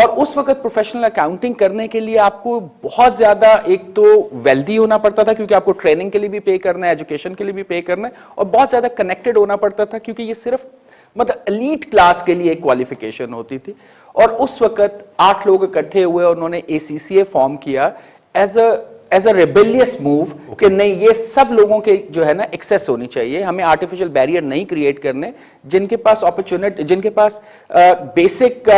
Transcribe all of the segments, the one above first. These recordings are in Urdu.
اور اس وقت پروفیشنل اکاؤنٹنگ کرنے کے لیے آپ کو بہت زیادہ ایک تو ویلدی ہونا پڑتا تھا کیونکہ آپ کو ٹریننگ کے لیے بھی پے کرنا ہے, ایجوکیشن کے لیے بھی پے کرنا ہے, اور بہت زیادہ کنیکٹڈ ہونا پڑتا تھا کیونکہ یہ صرف مطلب ایلیٹ کلاس کے لیے ایک کوالیفیکیشن ہوتی تھی. اور اس وقت 8 لوگ اکٹھے ہوئے اور انہوں نے ACCA فارم کیا ایز اے ریبیلیس موو کہ نہیں, یہ سب لوگوں کے جو ہے نا ایکسیس ہونی چاہیے, ہمیں آرٹیفیشل بیریئر نہیں کریٹ کرنے, جن کے پاس اپرچونٹی, جن کے پاس بیسک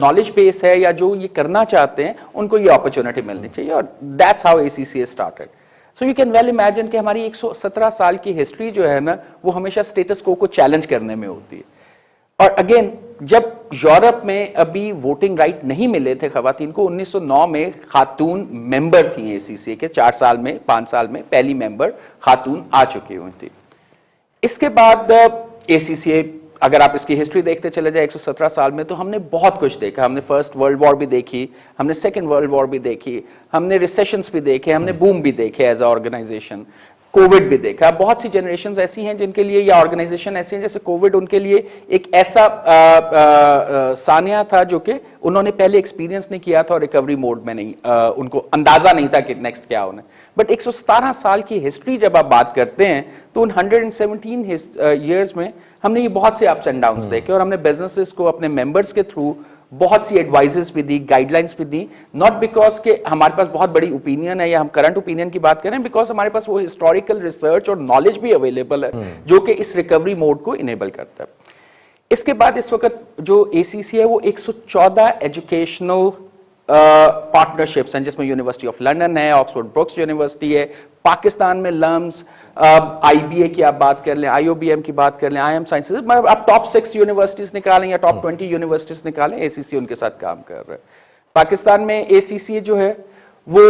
نالج بیس ہے یا جو یہ کرنا چاہتے ہیں ان کو یہ اپرچونٹی ملنی چاہیے. اور that's how ACCA started. So you can well imagine کہ ہماری 117 سال کی ہسٹری جو ہے نا وہ ہمیشہ اسٹیٹس کو چیلنج کرنے میں ہوتی ہے. اور اگین جب یورپ میں ابھی ووٹنگ رائٹ نہیں ملے تھے خواتین کو, 1909 میں خاتون ممبر تھیں ACCA کے, 4 سال میں 5 سال میں پہلی ممبر خاتون آ چکی ہوئی تھی. اس کے بعد ACCA اگر آپ اس کی ہسٹری دیکھتے چلے جائے 117 سال میں تو ہم نے بہت کچھ دیکھا. ہم نے فرسٹ ورلڈ وار بھی دیکھی, ہم نے سیکنڈ ورلڈ وار بھی دیکھی, ہم نے ریسیشنز بھی دیکھے, ہم نے بوم بھی دیکھے ایز اے آرگنائزیشن, کووڈ بھی دیکھا. بہت سی جنریشنز ایسی ہیں جن کے لیے یا آرگنائزیشن ایسی ہیں جیسے کووڈ ان کے لیے ایک ایسا سانحہ تھا جو کہ انہوں نے پہلے ایکسپیرینس نہیں کیا تھا اور ریکوری موڈ میں نہیں, ان کو اندازہ نہیں تھا کہ نیکسٹ کیا ہونا ہے. بٹ 117 سال کی ہسٹری جب آپ بات کرتے ہیں تو ان 117 ایئرز میں ہم نے یہ بہت سے اپس اینڈ ڈاؤنس دیکھے, اور ہم نے بزنسز کو اپنے ممبرز کے تھرو بہت سی ایڈوائزز بھی دی, گائیڈ لائنس بھی دی, ناٹ بیکاز کہ ہمارے پاس بہت بڑی اوپینین ہے یا ہم کرنٹ اوپینین کی بات کریں, بیکاز ہمارے پاس وہ ہسٹوریکل ریسرچ اور نالج بھی اویلیبل ہے جو کہ اس ریکوری موڈ کو انیبل کرتا ہے. اس کے بعد اس وقت جو ACCA ہے وہ 114 ایجوکیشنل پارٹنرشپس ہیں جس میں یونیورسٹی آف لنڈن ہے, آکسفورڈ بروکس یونیورسٹی ہے, پاکستان میں لمز, IBA کی آپ بات کر لیں, IOBM کی بات کر لیں, IM سائنسز, مطلب آپ ٹاپ 6 یونیورسٹیز نکالیں یا ٹاپ 20 یونیورسٹیز نکالیں, ACCA ان کے ساتھ کام کر رہا ہے. پاکستان میں ACCA جو ہے وہ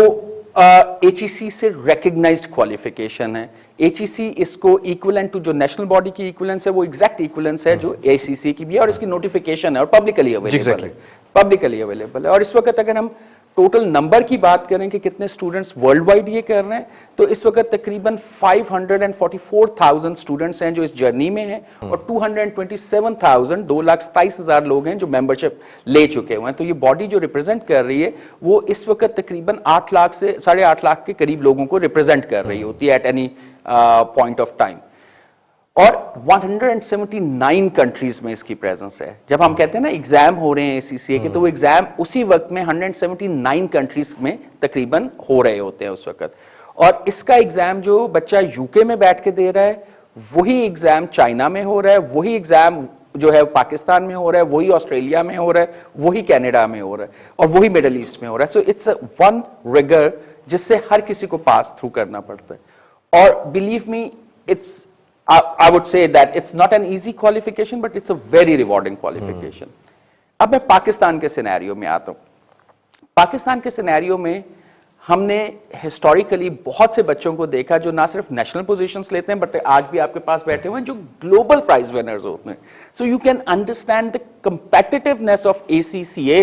HEC سے ریکگنائزڈ کوالیفیکیشن ہے. HEC اس کو ایکولنٹ ٹو جو نیشنل باڈی کی ایکولنس ہے وہ ایگزیکٹ ایکولنس ہے جو ACCA کی بھی ہے, اور اس کی نوٹیفیکیشن ہے اور پبلکلی اویلیبل ہے, پبلکلی اویلیبل ہے. اور اس وقت اگر ہم ٹوٹل نمبر کی بات کریں کہ کتنے اسٹوڈنٹس ورلڈ وائڈ یہ کر رہے ہیں تو اس وقت تقریباً 544,000 اسٹوڈنٹس ہیں جو اس جرنی میں ہیں, اور 227,000 2,27,000 لوگ ہیں جو ممبرشپ لے چکے ہوئے ہیں. تو یہ باڈی جو ریپرزینٹ کر رہی ہے وہ اس وقت تقریباً 8 لاکھ سے 8.5 لاکھ کے قریب لوگوں کو ریپرزینٹ کر رہی ہوتی ہے at any point of time. اور 179 کنٹریز میں اس کی پریزنس ہے. جب ہم کہتے ہیں نا ایگزام ہو رہے ہیں ACCA کے, تو وہ ایگزام اسی وقت میں 179 کنٹریز میں تقریباً ہو رہے ہوتے ہیں اس وقت. اور اس کا ایگزام جو بچہ UK میں بیٹھ کے دے رہا ہے وہی ایگزام چائنا میں ہو رہا ہے, وہی ایگزام جو ہے پاکستان میں ہو رہا ہے, وہی آسٹریلیا میں ہو رہا ہے, وہی کینیڈا میں ہو رہا ہے, اور وہی مڈل ایسٹ میں ہو رہا ہے. سو اٹس ون ریگر جس سے ہر کسی کو پاس تھرو کرنا پڑتا ہے. اور believe me it's I would say that it's not an easy qualification, but it's a very rewarding qualification. اب میں پاکستان کے سینیریو میں آتا ہوں. پاکستان کے سینیریو میں ہم نے ہسٹوریکلی بہت سے بچوں کو دیکھا جو نہ صرف نیشنل پوزیشنز لیتے ہیں بٹ آج بھی آپ کے پاس بیٹھے ہوئے ہیں جو گلوبل پرائز ونرز ہوتے ہیں. So you can understand the competitiveness of ACCA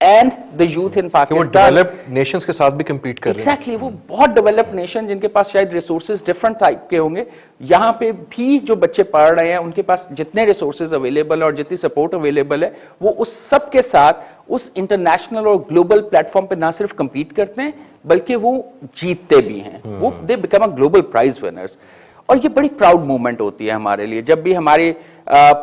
and the youth in Pakistan. وہ ڈیولپڈ نیشنز کے ساتھ بھی کمپیٹ کر رہے ہیں. Exactly, وہ بہت ڈیولپڈ نیشن جن کے پاس شاید ریسورسز ڈفرنٹ ٹائپ کے ہوں گے, یہاں پہ بھی جو بچے پڑھ رہے ہیں ان کے پاس جتنے ریسورسز اویلیبل اور جتنی سپورٹ اویلیبل ہے وہ اس سب کے ساتھ اس انٹرنیشنل اور گلوبل پلیٹ فارم پہ نہ صرف کمپیٹ کرتے ہیں بلکہ وہ جیتتے بھی ہیں. وہ they become a global prize winners. اور یہ بڑی پراؤڈ مومنٹ ہوتی ہے ہمارے لیے جب بھی ہمارے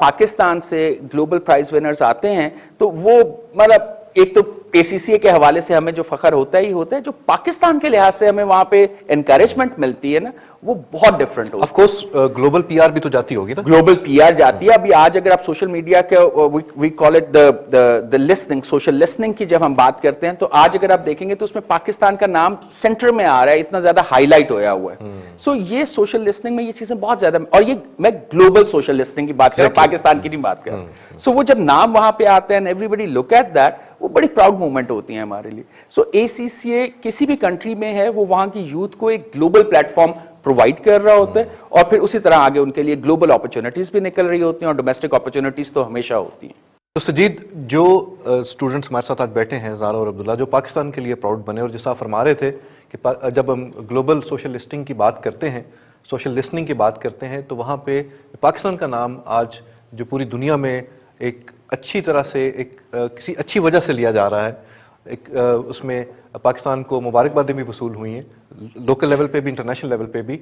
پاکستان سے گلوبل پرائز ونرز آتے ہیں تو وہ مطلب ایک تو ACCA کے حوالے سے ہمیں جو فخر ہوتا ہی ہوتا ہے, جو پاکستان کے لحاظ سے ہمیں وہاں پہ انکریجمنٹ ملتی ہے نا وہ بہت ڈفرنٹ ہوتا ہے. آف کورس گلوبل PR بھی تو جاتی ہوگی نا. گلوبل PR جاتی ہے. ابھی آج اگر آپ سوشل میڈیا کے we call it the listening, social listening کی جب ہم بات کرتے ہیں تو آج اگر آپ دیکھیں گے تو اس میں پاکستان کا نام سینٹر میں آ رہا ہے, اتنا زیادہ ہائی لائٹ ہویا ہوا ہے. سو یہ سوشل لسننگ میں یہ چیزیں بہت زیادہ, اور یہ میں گلوبل سوشل لسننگ کی بات کر رہا ہوں, پاکستان کی نہیں بات کر رہا ہوں. سو وہ جب نام وہاں پہ آتے ہیں ایوریبڈی لک ایٹ دیٹ, وہ بڑی پراؤڈ مومنٹ ہوتی ہیں ہمارے لیے. سو ACCA کسی بھی کنٹری میں ہے وہ وہاں کی یوتھ کو ایک گلوبل پلیٹ فارم پرووائڈ کر رہا ہوتا ہے, اور پھر اسی طرح آگے ان کے لیے گلوبل اپرچونٹیز بھی نکل رہی ہوتی ہیں اور ڈومیسٹک اپرچونٹیز تو ہمیشہ ہوتی ہیں. تو سجید, جو اسٹوڈنٹس ہمارے ساتھ آج بیٹھے ہیں زارا اور عبداللہ, جو پاکستان کے لیے پراؤڈ بنے, اور جس آپ فرما رہے تھے کہ جب ہم گلوبل سوشل لسٹنگ کی بات کرتے ہیں, سوشل لسننگ کی بات کرتے ہیں, تو وہاں پہ پاکستان کا نام آج جو پوری دنیا میں ایک اچھی طرح سے ایک کسی اچھی وجہ سے لیا جا رہا ہے. ایک اس میں پاکستان کو مبارکبادیں بھی وصول ہوئی ہیں لوکل لیول پہ بھی انٹرنیشنل لیول پہ بھی.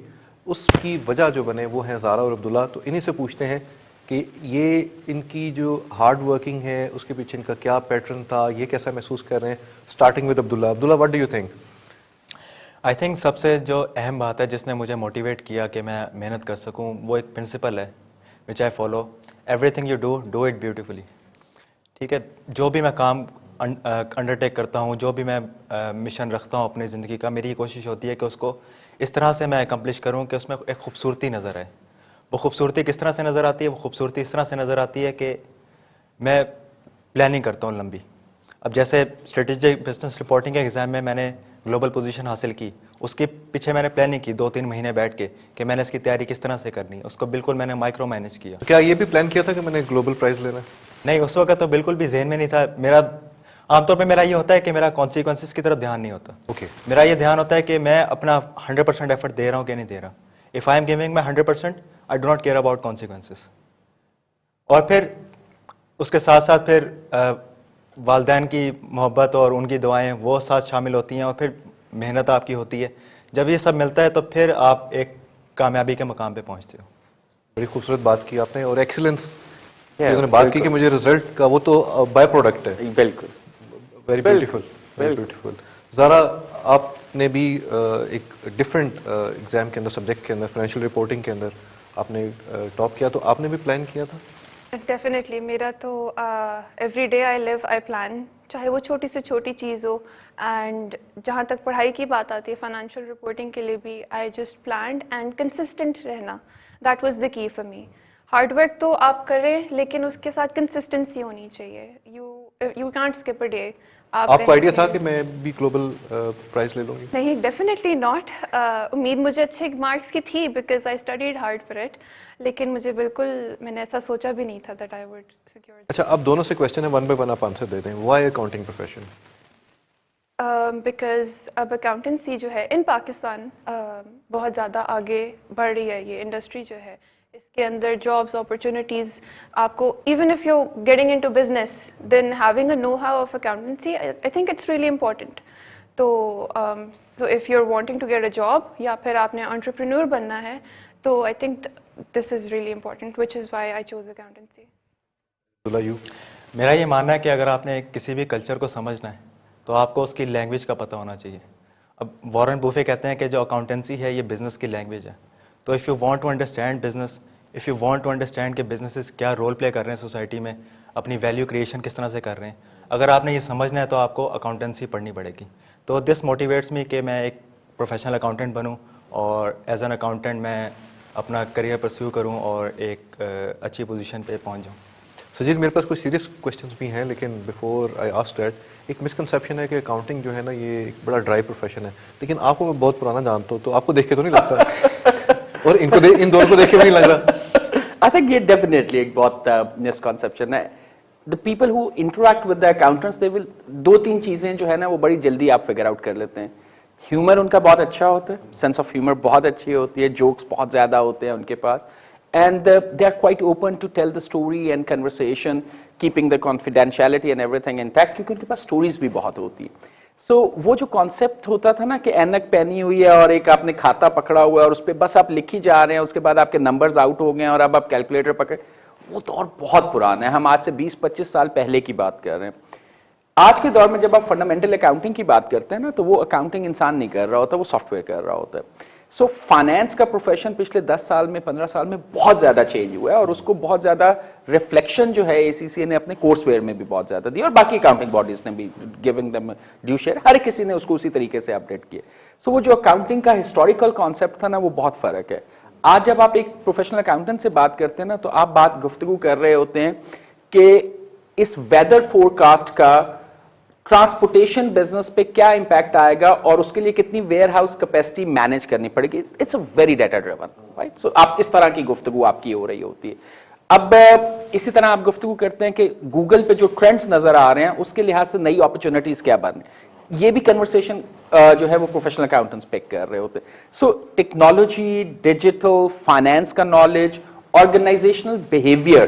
اس کی وجہ جو بنے وہ ہیں زارا اور عبداللہ. تو انہی سے پوچھتے ہیں کہ یہ ان کی جو ہارڈ ورکنگ ہے اس کے پیچھے ان کا کیا پیٹرن تھا, یہ کیسا محسوس کر رہے ہیں. Starting with Abdullah. Abdullah what do you think? I think سب سے جو اہم بات ہے جس نے مجھے موٹیویٹ کیا کہ میں محنت کر سکوں وہ ایک پرنسپل ہے which I follow. Everything you do it beautifully. ٹھیک ہے, جو بھی میں کام انڈرٹیک کرتا ہوں, جو بھی میں مشن رکھتا ہوں اپنی زندگی کا, میری یہ کوشش ہوتی ہے کہ اس کو اس طرح سے میں اکمپلش کروں کہ اس میں ایک خوبصورتی نظر آئے. وہ خوبصورتی کس طرح سے نظر آتی ہے؟ وہ خوبصورتی اس طرح سے نظر آتی ہے کہ میں پلاننگ کرتا ہوں لمبی. اب جیسے اسٹریٹجک بزنس رپورٹنگ کے ایگزام میں میں نے گلوبل پوزیشن حاصل کی, اس کے پیچھے میں نے پلاننگ کی 2-3 مہینے بیٹھ کے کہ میں نے اس کی تیاری کس طرح سے کرنی ہے. اس کو بالکل میں نے مائکرو مینیج کیا. کیا یہ بھی پلان کیا تھا کہ میں نے گلوبل پرائز لینا ہے؟ نہیں, اس وقت تو بالکل بھی ذہن میں نہیں تھا. میرا عام طور پہ میرا یہ ہوتا ہے کہ میرا کانسیکوینسز کی طرف دھیان نہیں ہوتا. میرا یہ دھیان ہوتا ہے کہ میں اپنا 100% ایفرٹ دے رہا ہوں کہ نہیں دے رہا. If I am giving my 100%, I do not care about consequences. اور پھر اس کے ساتھ ساتھ پھر والدین کی محبت اور ان کی دعائیں وہ ساتھ شامل ہوتی ہیں, اور پھر محنت آپ کی ہوتی ہے. جب یہ سب ملتا ہے تو پھر آپ ایک کامیابی کے مقام پہ پہنچتے ہو. بڑی خوبصورت بات کی آپ نے. اور ایکسیلنس نے بات کی کہ مجھے رزلٹ کا وہ تو بائی پروڈکٹ ہے. بالکل, ویری بیوٹیفل, ویری بیوٹیفل. زارا, آپ نے بھی ایک ڈفرینٹ ایگزام کے اندر, سبجیکٹ کے اندر, فائنینشیل رپورٹنگ کے اندر آپ نے ٹاپ کیا, تو آپ نے بھی پلان کیا تھا؟ ڈیفینیٹلی. میرا تو every day I live I plan, چاہے وہ چھوٹی سے چھوٹی چیز ہو. اینڈ جہاں تک پڑھائی کی بات آتی ہے, فائنینشیل رپورٹنگ کے لیے بھی I just planned and consistent رہنا, دیٹ واز دا کی فار می. ہارڈ ورک تو آپ کریں لیکن اس کے ساتھ کنسسٹنسی ہونی چاہیے. You can't skip a day. آپ کو آئیڈیا تھا کہ میں بھی گلوبل پرائز لے لوں گی؟ نہیں, ڈیفینیٹلی ناٹ. امید مجھے اچھے مارکس کی تھی because I studied hard for it, لیکن مجھے بالکل میں نے ایسا سوچا بھی نہیں تھا دیٹ آئی وڈ سیکیور. اچھا, اب دونوں سے کویسچن ہے, 1 by 1 آپ آنسر دے دیں. Why accounting profession? بیکاز اب اکاؤنٹنسی جو ہے ان پاکستان بہت زیادہ آگے بڑھ رہی ہے. یہ انڈسٹری جو ہے اس کے اندر جابس اپرچونیٹیز آپ کو, even if you getting into business then having a know how of accountancy, I think it's really important. تو so if you are wanting to get a job یا پھر آپ نے انٹرپرینور بننا ہے, تو I think this is really important, which is why I choose accountancy. میرا یہ ماننا ہے کہ اگر آپ نے کسی بھی کلچر کو سمجھنا ہے تو آپ کو اس کی لینگویج کا پتہ ہونا چاہیے. اب وارن بوفے کہتے ہیں کہ جو اکاؤنٹنسی ہے یہ بزنس کی لینگویج ہے. تو if you want to understand business, if you want to understand کہ بزنسز کیا رول پلے کر رہے ہیں سوسائٹی میں, اپنی ویلیو کریشن کس طرح سے کر رہے ہیں, اگر آپ نے یہ سمجھنا ہے تو آپ کو اکاؤنٹنسی پڑھنی پڑے گی. تو دس موٹیویٹس می کہ میں ایک پروفیشنل اکاؤنٹنٹ بنوں اور ایز این اکاؤنٹنٹ میں اپنا کریئر پرسیو کروں اور ایک اچھی پوزیشن پہ پہنچ جاؤں. سجید, میرے پاس کوئی سیریس کویشچنس بھی ہیں, لیکن بیفور آئی آسک دیٹ, ایک مسکنسیپشن ہے کہ اکاؤنٹنگ جو ہے نا یہ ایک بڑا ڈرائی پروفیشن ہے, لیکن آپ کو میں بہت پرانا جانتا ہوں, تو آپ کو دیکھ کے تو نہیں لگتا اور ان دونوں کو دیکھ کے بھی نہیں لگ رہا. آئی تھنک یہ ڈیفینیٹلی ایک بہت مسکنسیپشن ہے. The people who interact with the accountants, they will 2-3 چیزیں جو ہے نا وہ بڑی جلدی آپ فگر آؤٹ کر لیتے ہیں. ہیومر ان کا بہت اچھا ہوتا ہے, سینس آف ہیومر بہت اچھی ہوتی ہے, جوکس بہت زیادہ ہوتے ہیں ان کے پاس, and they are quite open to tell the story and conversation, keeping the confidentiality and everything intact, کیونکہ ان کے پاس اسٹوریز بھی بہت ہوتی ہے. سو وہ جو کانسیپٹ ہوتا تھا نا کہ اینک پہنی ہوئی ہے اور ایک آپ نے کھاتا پکڑا ہوا ہے اور اس پہ بس آپ لکھی جا رہے ہیں, اس کے بعد آپ کے نمبرز آؤٹ ہو گئے ہیں اور اب آپ کیلکولیٹر پکڑ, وہ دور بہت پرانا ہے. ہم آج سے 20-25 سال پہلے کی بات کر رہے ہیں. آج کے دور میں جب آپ فنڈامنٹل اکاؤنٹنگ کی بات کرتے ہیں نا, تو وہ اکاؤنٹنگ انسان نہیں کر رہا ہوتا, وہ سافٹ ویئر کر رہا ہوتا ہے. سو فائنینس کا پروفیشن پچھلے 10 سال میں 15 سال میں بہت زیادہ چینج ہوا ہے, اور اس کو بہت زیادہ ریفلیکشن جو ہے ACCA نے اپنے کورس ویئر میں بھی بہت زیادہ دی, اور باقی اکاؤنٹنگ باڈیز نے بھی گیونگ دم ڈیو شیئر, ہر کسی نے اس کو اسی طریقے سے اپڈیٹ کیا. سو وہ جو اکاؤنٹنگ کا ہسٹوریکل کانسیپٹ تھا نا, وہ بہت فرق ہے. آج جب آپ ایک پروفیشنل اکاؤنٹنٹ سے بات کرتے ہیں نا, تو آپ بات گفتگو کر رہے ہوتے ہیں کہ اس ویدر فور کاسٹ کا ٹرانسپورٹیشن بزنس پہ کیا امپیکٹ آئے گا اور اس کے لیے کتنی ویئر ہاؤس کیپیسٹی مینیج کرنی پڑے گی. It's a very data driven, right. So آپ اس طرح کی گفتگو آپ کی ہو رہی ہوتی ہے. اب اسی طرح آپ گفتگو کرتے ہیں کہ گوگل پہ جو ٹرینڈز نظر آ رہے ہیں اس کے لحاظ سے نئی اپرچونٹیز کیا بن رہی ہیں, یہ بھی کنورسیشن جو ہے وہ پروفیشنل اکاؤنٹنٹس پک کر رہے ہوتے ہیں. سو ٹیکنالوجی, ڈیجیٹل, فائنینس کا knowledge, organizational behaviour,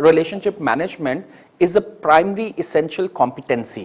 relationship management is a primary essential competency.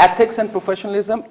ethics and professionalism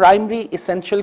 primary essential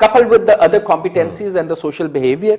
coupled with the other competencies and the social behavior,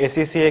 ACCA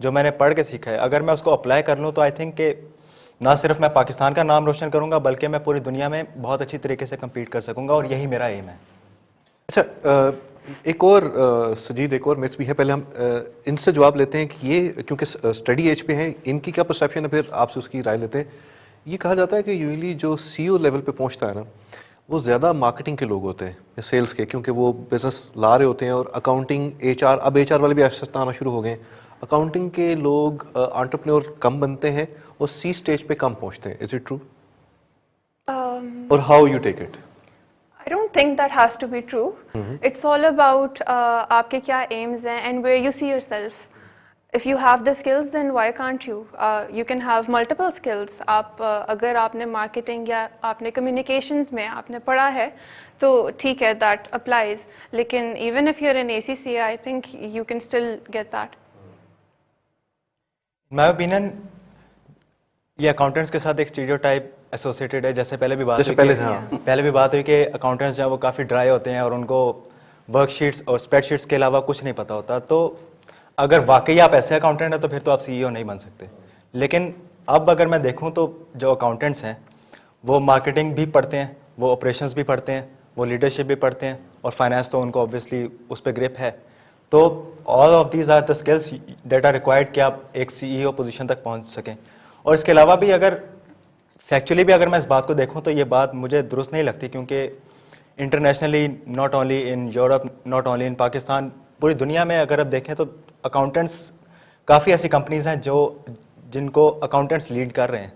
جو میں نے پڑھ کے سیکھا ہے اگر میں اس کو اپلائی کر لوں تو آئی تھنک کہ نہ صرف میں پاکستان کا نام روشن کروں گا بلکہ میں پوری دنیا میں بہت اچھی طریقے سے کمپیٹ کر سکوں گا، اور یہی میرا ایم ہے. اچھا ایک اور سجید ایک اور متس بھی ہے، پہلے ہم ان سے جواب لیتے ہیں کہ یہ کیونکہ اسٹڈی ایج پہ ہیں، ان کی کیا پرسیپشن ہے، پھر آپ سے اس کی رائے لیتے ہیں. یہ کہا جاتا ہے کہ یوزلی جو سی او لیول پہ پہنچتا ہے نا وہ زیادہ مارکیٹنگ کے لوگ ہوتے ہیں، سیلس کے، کیونکہ وہ بزنس لا رہے ہوتے ہیں، اور اکاؤنٹنگ ایچ آر، اب ایچ آر والے بھی آہستہ آنا شروع ہو گئے ہیں. اکاؤنٹنگ کے لوگ انٹرپرینور کم بنتے ہیں اور سی اسٹیج پہ کم پہنچتے ہیں. Is it true? اور how you take it? I don't think that has to be true. It's all about آپ کے کیا aims ہیں and where you see yourself. If you have the skills, then why can't you? You can have multiple skills. آپ اگر آپ نے marketing یا آپ نے communications میں آپ نے پڑھا ہے تو ٹھیک ہے, that applies. لیکن even if you're in ACCA, I think you can still get that. In my opinion, یہ اکاؤنٹنٹس کے ساتھ ایک اسٹیریوٹائپ ایسوسیٹیڈ ہے. جیسے پہلے بھی بات ہوئی کہ اکاؤنٹنٹس جو ہیں وہ کافی ڈرائی ہوتے ہیں اور ان کو ورک شیٹس اور اسپریڈ شیٹس کے علاوہ کچھ نہیں پتہ ہوتا. تو اگر واقعی آپ ایسے اکاؤنٹنٹ ہیں تو پھر تو آپ سی ای او نہیں بن سکتے. لیکن اب اگر میں دیکھوں تو جو اکاؤنٹنٹس ہیں وہ مارکیٹنگ بھی پڑھتے ہیں, وہ آپریشنس بھی پڑھتے ہیں, وہ لیڈرشپ بھی پڑھتے ہیں, اور فائنانس تو ان کو اوبویسلی اس پہ گرپ ہے. تو all of these are the skills that are required کہ آپ ایک سی ای او پوزیشن تک پہنچ سکیں. اور اس کے علاوہ بھی اگر فیکچولی بھی اگر میں اس بات کو دیکھوں تو یہ بات مجھے درست نہیں لگتی, کیونکہ internationally, not only in Europe, not only in Pakistan, پوری دنیا میں اگر آپ دیکھیں تو اکاؤنٹنٹس کافی ایسی کمپنیز ہیں جن کو اکاؤنٹنٹس لیڈ کر رہے ہیں.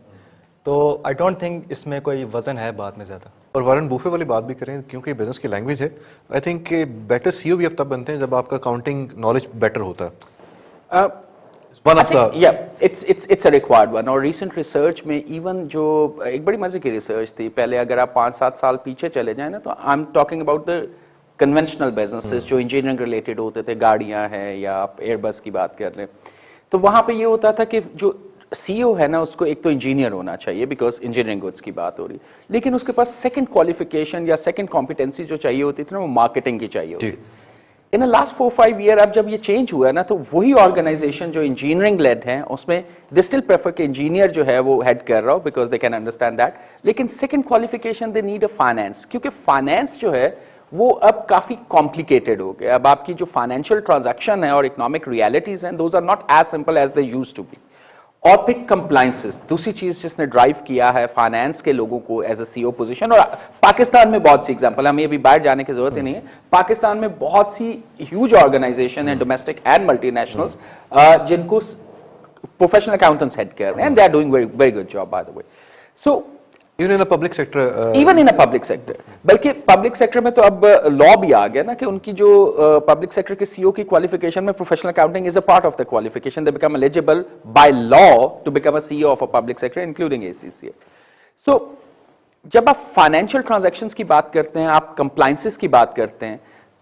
تو آئی ڈونٹ تھنک اس میں کوئی وزن ہے بات میں زیادہ. اور وارن بوفے والی بات بھی کریں, کیونکہ بزنس کی لینگویج ہے, آئی تھنک کہ بیٹر سی او بھی اب تب بنتے ہیں جب آپ کا اکاؤنٹنگ نالج بیٹر ہوتا ہے. it's a required one. اور ریسنٹ ریسرچ میں ایون جو ایک بڑی مزے کی ریسرچ تھی, پہلے اگر آپ 5-7 سال پیچھے چلے جائیں نا, تو I am talking about the conventional businesses جو انجینئرنگ ریلیٹڈ ہوتے تھے, گاڑیاں ہیں یا آپ ایئر بس کی بات کر رہے ہیں, تو وہاں پہ یہ ہوتا تھا کہ جو سی او ہے نا اس کو ایک تو انجینئر ہونا چاہیے بیکاز انجینئرنگ گڈس کی بات ہو رہی, لیکن اس کے پاس سیکنڈ کوالیفیکیشن یا سیکنڈ کمپیٹنسی جو چاہیے ہوتی تھی نا وہ مارکیٹنگ کی چاہیے ہوتی. ان لاسٹ 4-5 ایئر اب جب یہ چینج ہوا ہے نا, تو وہی آرگنائزیشن جو انجینئرنگ لیڈ ہیں اس میں دے اسٹل پریفر کہ انجینئر جو ہے وہ ہیڈ کر رہا ہو because they can understand that, لیکن second qualification they need a finance, کیونکہ فائنانس جو ہے وہ اب کافی کمپلیکیٹڈ ہو گیا. اب آپ کی جو فائنینشیل ٹرانزیکشن ہے اور اکنامک ریالٹیز ہیں, those are not as simple as they used to be. اور پھر کمپلائنسز, دوسری چیز جس نے ڈرائیو کیا ہے فائنانس کے لوگوں کو as a C O position, اور پاکستان میں بہت سی ایگزامپل, ہمیں ابھی باہر جانے کی ضرورت ہی نہیں ہے, پاکستان میں بہت سی ہیوج آرگنائزیشن ہیں ڈومیسٹک اینڈ ملٹی نیشنلز جن کو پروفیشنل اکاؤنٹنٹس ہیڈ کر رہے ہیں, and they are doing very good job by the way. So even in public sector, even in public sector, بلکہ پبلک سیکٹر میں تو اب لا بھی آ گیا نا کہ ان کی جو پبلک سیکٹر کے سی او کی کوالیفیکیشن میں professional accounting is a part of the qualification, they become eligible by law to become a C O of a public sector including A C C A. So جب آپ فائنینشیل ٹرانزیکشنز کی بات کرتے ہیں, آپ کمپلائنسز کی بات کرتے ہیں,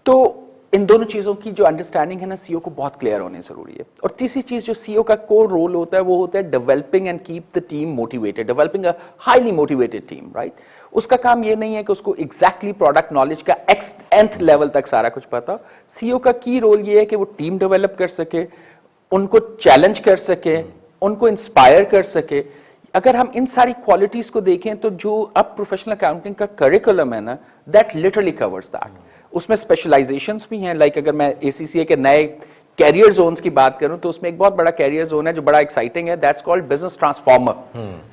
تو ان دونوں چیزوں کی جو انڈرسٹینڈنگ ہے نا سی او کو بہت کلیئر ہونی ضروری ہے. اور تیسری چیز جو سی او کا کور رول ہوتا ہے وہ ہوتا ہے developing and keep the team motivated, developing a highly motivated team, right. اس کا کام یہ نہیں ہے کہ اس کو ایگزیکٹلی پروڈکٹ نالج کا nth لیول تک سارا کچھ پتا. سی او کا کی رول یہ ہے کہ وہ ٹیم ڈیولپ کر سکے, ان کو چیلنج کر سکے, ان کو انسپائر کر سکے. اگر ہم ان ساری کوالٹیز کو دیکھیں تو جو اب پروفیشنل اکاؤنٹنگ کا کریکولم ہے نا, دیٹ لٹرلی کورز دیٹ. اس میں اسپیشلائزیشنس بھی ہیں, لائک اگر میں اے سی سی اے کے نئے کیریئر زونز کی بات کروں تو اس میں ایک بہت بڑا کیریئر زون ہے جو بڑا ایکسائٹنگ ہے, that's called business transformer.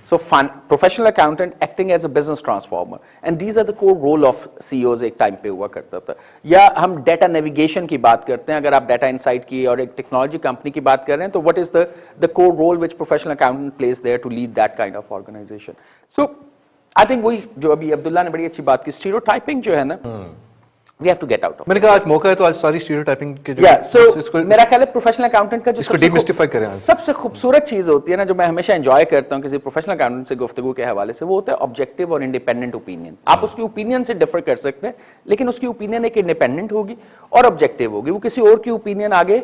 So professional accountant acting as a business transformer, and these are the core role of CEOs ایک ٹائم پہ ہوا کرتا تھا. یا ہم ڈیٹا نیویگیشن کی بات کرتے ہیں, اگر آپ ڈیٹا انسائٹ کی اور ایک ٹیکنالوجی کمپنی کی بات کر رہے ہیں, تو what is the core role which professional accountant plays there to lead that kind of organisation. So I think وہی جو ابھی عبداللہ نے بڑی اچھی بات کی, اسٹیریوٹائپنگ جو ہے نا, we have to get out of. میں نے کہا آج موقع ہے تو آج ساری اسٹیریوٹائپنگ کے جو میرا خیال ہے پروفیشنل اکاؤنٹنٹ کا جو سب سے خوبصورت چیز ہوتی ہے نا, جو میں ہمیشہ انجوائے کرتا ہوں کسی پروفیشنل اکاؤنٹنٹ سے گفتگو کے حوالے سے, وہ ہوتا ہے آبجیکٹو اور انڈیپینڈنٹ اوپینین. آپ اس کی اوپینین سے ڈفر کر سکتے ہیں, لیکن اس کی اوپینین ایک انڈیپینڈنٹ ہوگی اور آبجیکٹو ہوگی. وہ کسی اور کی اوپینین آگے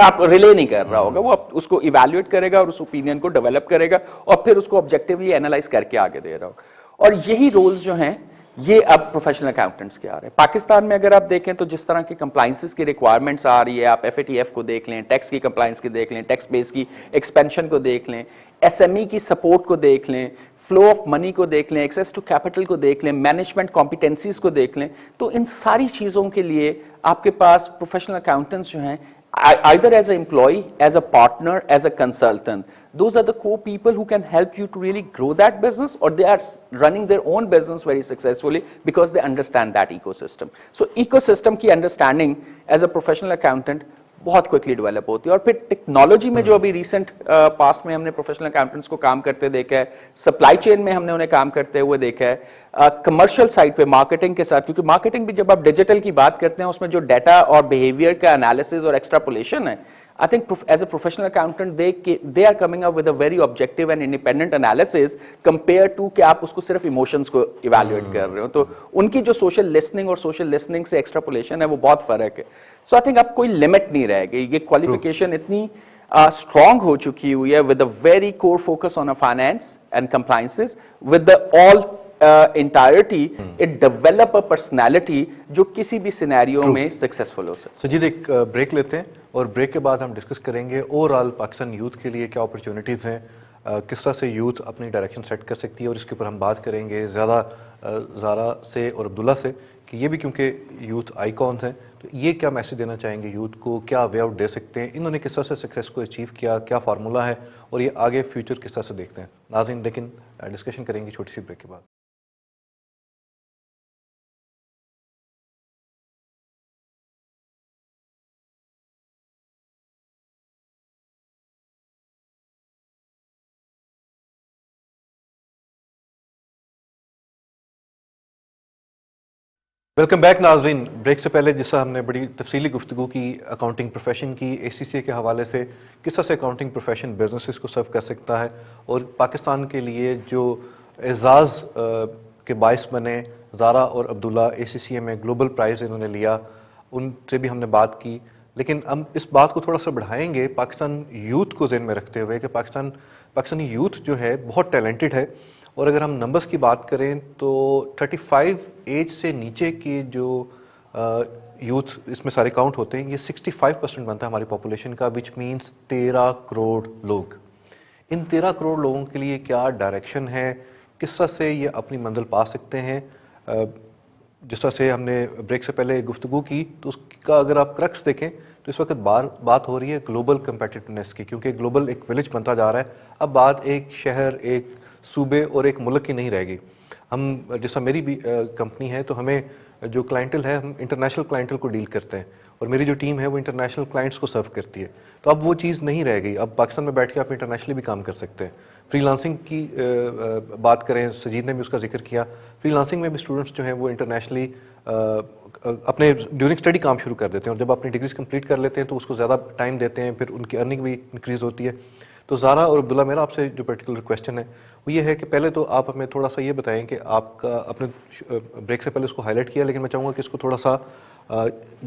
آپ ریلے نہیں کر رہا ہوگا, وہ اس کو ایویلویٹ کرے گا اور اس اوپینین کو ڈیولپ کرے گا اور پھر اس کو آبجیکٹولی اینالائز کر کے آگے دے رہا ہوگا. اور یہی رولز جو ہیں یہ اب پروفیشنل اکاؤنٹنٹس کے آ رہے ہیں. پاکستان میں اگر آپ دیکھیں تو جس طرح کی کمپلائنسز کی ریکوائرمنٹس آ رہی ہے, آپ FATF کو دیکھ لیں, ٹیکس کی کمپلائنس کی دیکھ لیں, ٹیکس بیس کی ایکسپینشن کو دیکھ لیں, SME کی سپورٹ کو دیکھ لیں, فلو آف منی کو دیکھ لیں, ایکسیس ٹو کیپٹل کو دیکھ لیں, مینجمنٹ کمپیٹنسیز کو دیکھ لیں, تو ان ساری چیزوں کے لیے آپ کے پاس پروفیشنل اکاؤنٹنٹس جو ہیں, either as an employee, as a partner, as a consultant, those are the core people who can help you to really grow that business, or they are running their own business very successfully because they understand that ecosystem. So ecosystem کی understanding as a professional accountant بہت کوئکلی ڈیولپ ہوتی ہے. اور پھر ٹیکنالوجی میں جو ابھی ریسنٹ پاسٹ میں ہم نے پروفیشنل اکاؤنٹنٹس کو کام کرتے دیکھا ہے, سپلائی چین میں ہم نے انہیں کام کرتے ہوئے دیکھا ہے, کمرشل سائڈ پہ مارکیٹنگ کے ساتھ, کیونکہ مارکیٹنگ بھی جب آپ ڈیجیٹل کی بات کرتے ہیں اس میں جو ڈیٹا اور بیہیویئر کا انالیسز اور ایکسٹراپولیشن ہے, I think as a professional accountant they are coming up with a very objective and independent analysis compared to کہ آپ اس کو صرف ایموشنز کو ایویلویٹ کر رہے ہو. تو ان کی جو سوشل لسننگ اور سوشل لسننگ سے ایکسٹراپولیشن ہے وہ بہت فرق ہے. سو آئی تھنک اب کوئی لمٹ نہیں رہ گئی, یہ کوالیفیکیشن اتنی اسٹرانگ ہو چکی ہوئی ہے with a very core focus on finance and compliances with all entirety, it develop a personality جو کسی بھی سینیریو میں سکسیسفل ہو سکتا. سجید ایک بریک لیتے ہیں اور بریک کے بعد ہم ڈسکس کریں گے اوور آل پاکستان یوتھ کے لیے کیا اپرچونیٹیز ہیں, کس طرح سے یوتھ اپنی ڈائریکشن سیٹ کر سکتی ہے, اور اس کے اوپر ہم بات کریں گے زیادہ زارا سے اور عبداللہ سے کہ یہ بھی کیونکہ یوتھ آئیکونز ہیں تو یہ کیا میسج دینا چاہیں گے یوتھ کو, کیا وے آؤٹ دے سکتے ہیں, انہوں نے کس طرح سے سکسیس کو اچیو کیا, کیا فارمولہ ہے, اور یہ آگے فیوچر کس طرح سے دیکھتے ہیں. ناظرین لیکن ڈسکشن کریں گے چھوٹی سی بریک کے بعد. ویلکم بیک ناظرین. بریک سے پہلے جس سے ہم نے بڑی تفصیلی گفتگو کی اکاؤنٹنگ پروفیشن کی, ACCA کے حوالے سے کس طرح سے اکاؤنٹنگ پروفیشن بزنسز کو سرو کر سکتا ہے, اور پاکستان کے لیے جو اعزاز کے باعث بنے زارا اور عبداللہ ACCA میں گلوبل پرائز انہوں نے لیا, ان سے بھی ہم نے بات کی. لیکن ہم اس بات کو تھوڑا سا بڑھائیں گے پاکستان یوتھ کو ذہن میں رکھتے ہوئے کہ پاکستانی یوتھ جو ہے بہت ٹیلنٹڈ ہے, اور اگر ہم نمبرز کی بات کریں تو 35 ایج سے نیچے کے جو یوتھ اس میں سارے کاؤنٹ ہوتے ہیں, یہ 65% بنتا ہے ہماری پاپولیشن کا, وچ مینس 13 کروڑ لوگ. ان 13 کروڑ لوگوں کے لیے کیا ڈائریکشن ہے, کس طرح سے یہ اپنی منزل پا سکتے ہیں. جس طرح سے ہم نے بریک سے پہلے گفتگو کی تو اس کا اگر آپ کرکس دیکھیں تو اس وقت بات ہو رہی ہے گلوبل کمپیٹیونیس کی, کیونکہ گلوبل ایک ولیج بنتا جا رہا ہے. اب بات ایک شہر, ایک صوبے اور ایک ملک کی نہیں رہ گئی. ہم جیسا میری بھی کمپنی ہے تو ہمیں جو کلائنٹل ہے ہم انٹرنیشنل کلائنٹل کو ڈیل کرتے ہیں, اور میری جو ٹیم ہے وہ انٹرنیشنل کلائنٹس کو سرو کرتی ہے. تو اب وہ چیز نہیں رہ گئی, اب پاکستان میں بیٹھ کے آپ انٹرنیشنلی بھی کام کر سکتے ہیں. فری لانسنگ کی بات کریں, سجید نے بھی اس کا ذکر کیا, فری لانسنگ میں بھی اسٹوڈنٹس جو ہیں وہ انٹرنیشنلی اپنے ڈیورنگ اسٹڈی کام شروع کر دیتے ہیں, اور جب اپنی ڈگریز کمپلیٹ کر لیتے ہیں تو اس کو زیادہ ٹائم دیتے ہیں, پھر ان کی ارننگ بھی انکریز ہوتی ہے. تو زارا اور عبداللہ, میرا آپ سے جو پرٹیکولر کویشچن ہے وہ یہ ہے کہ پہلے تو آپ ہمیں تھوڑا سا یہ بتائیں کہ آپ کا اپنے بریک سے پہلے اس کو ہائی لائٹ کیا, لیکن میں چاہوں گا کہ اس کو تھوڑا سا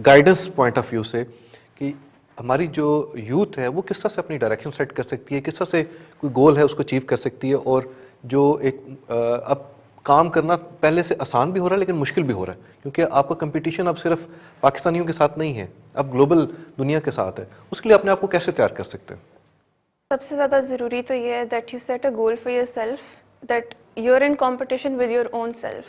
گائیڈنس پوائنٹ آف ویو سے کہ ہماری جو یوتھ ہے وہ کس طرح سے اپنی ڈائریکشن سیٹ کر سکتی ہے, کس طرح سے کوئی گول ہے اس کو اچیو کر سکتی ہے, اور جو ایک اب کام کرنا پہلے سے آسان بھی ہو رہا ہے لیکن مشکل بھی ہو رہا ہے, کیونکہ آپ کا کمپٹیشن اب صرف پاکستانیوں کے ساتھ نہیں ہے, اب گلوبل دنیا کے ساتھ ہے. اس کے لیے اپنے آپ کو کیسے تیار کر سکتے ہیں؟ سب سے زیادہ ضروری تو یہ ہے that you set a goal for yourself, that you are in competition with your own self.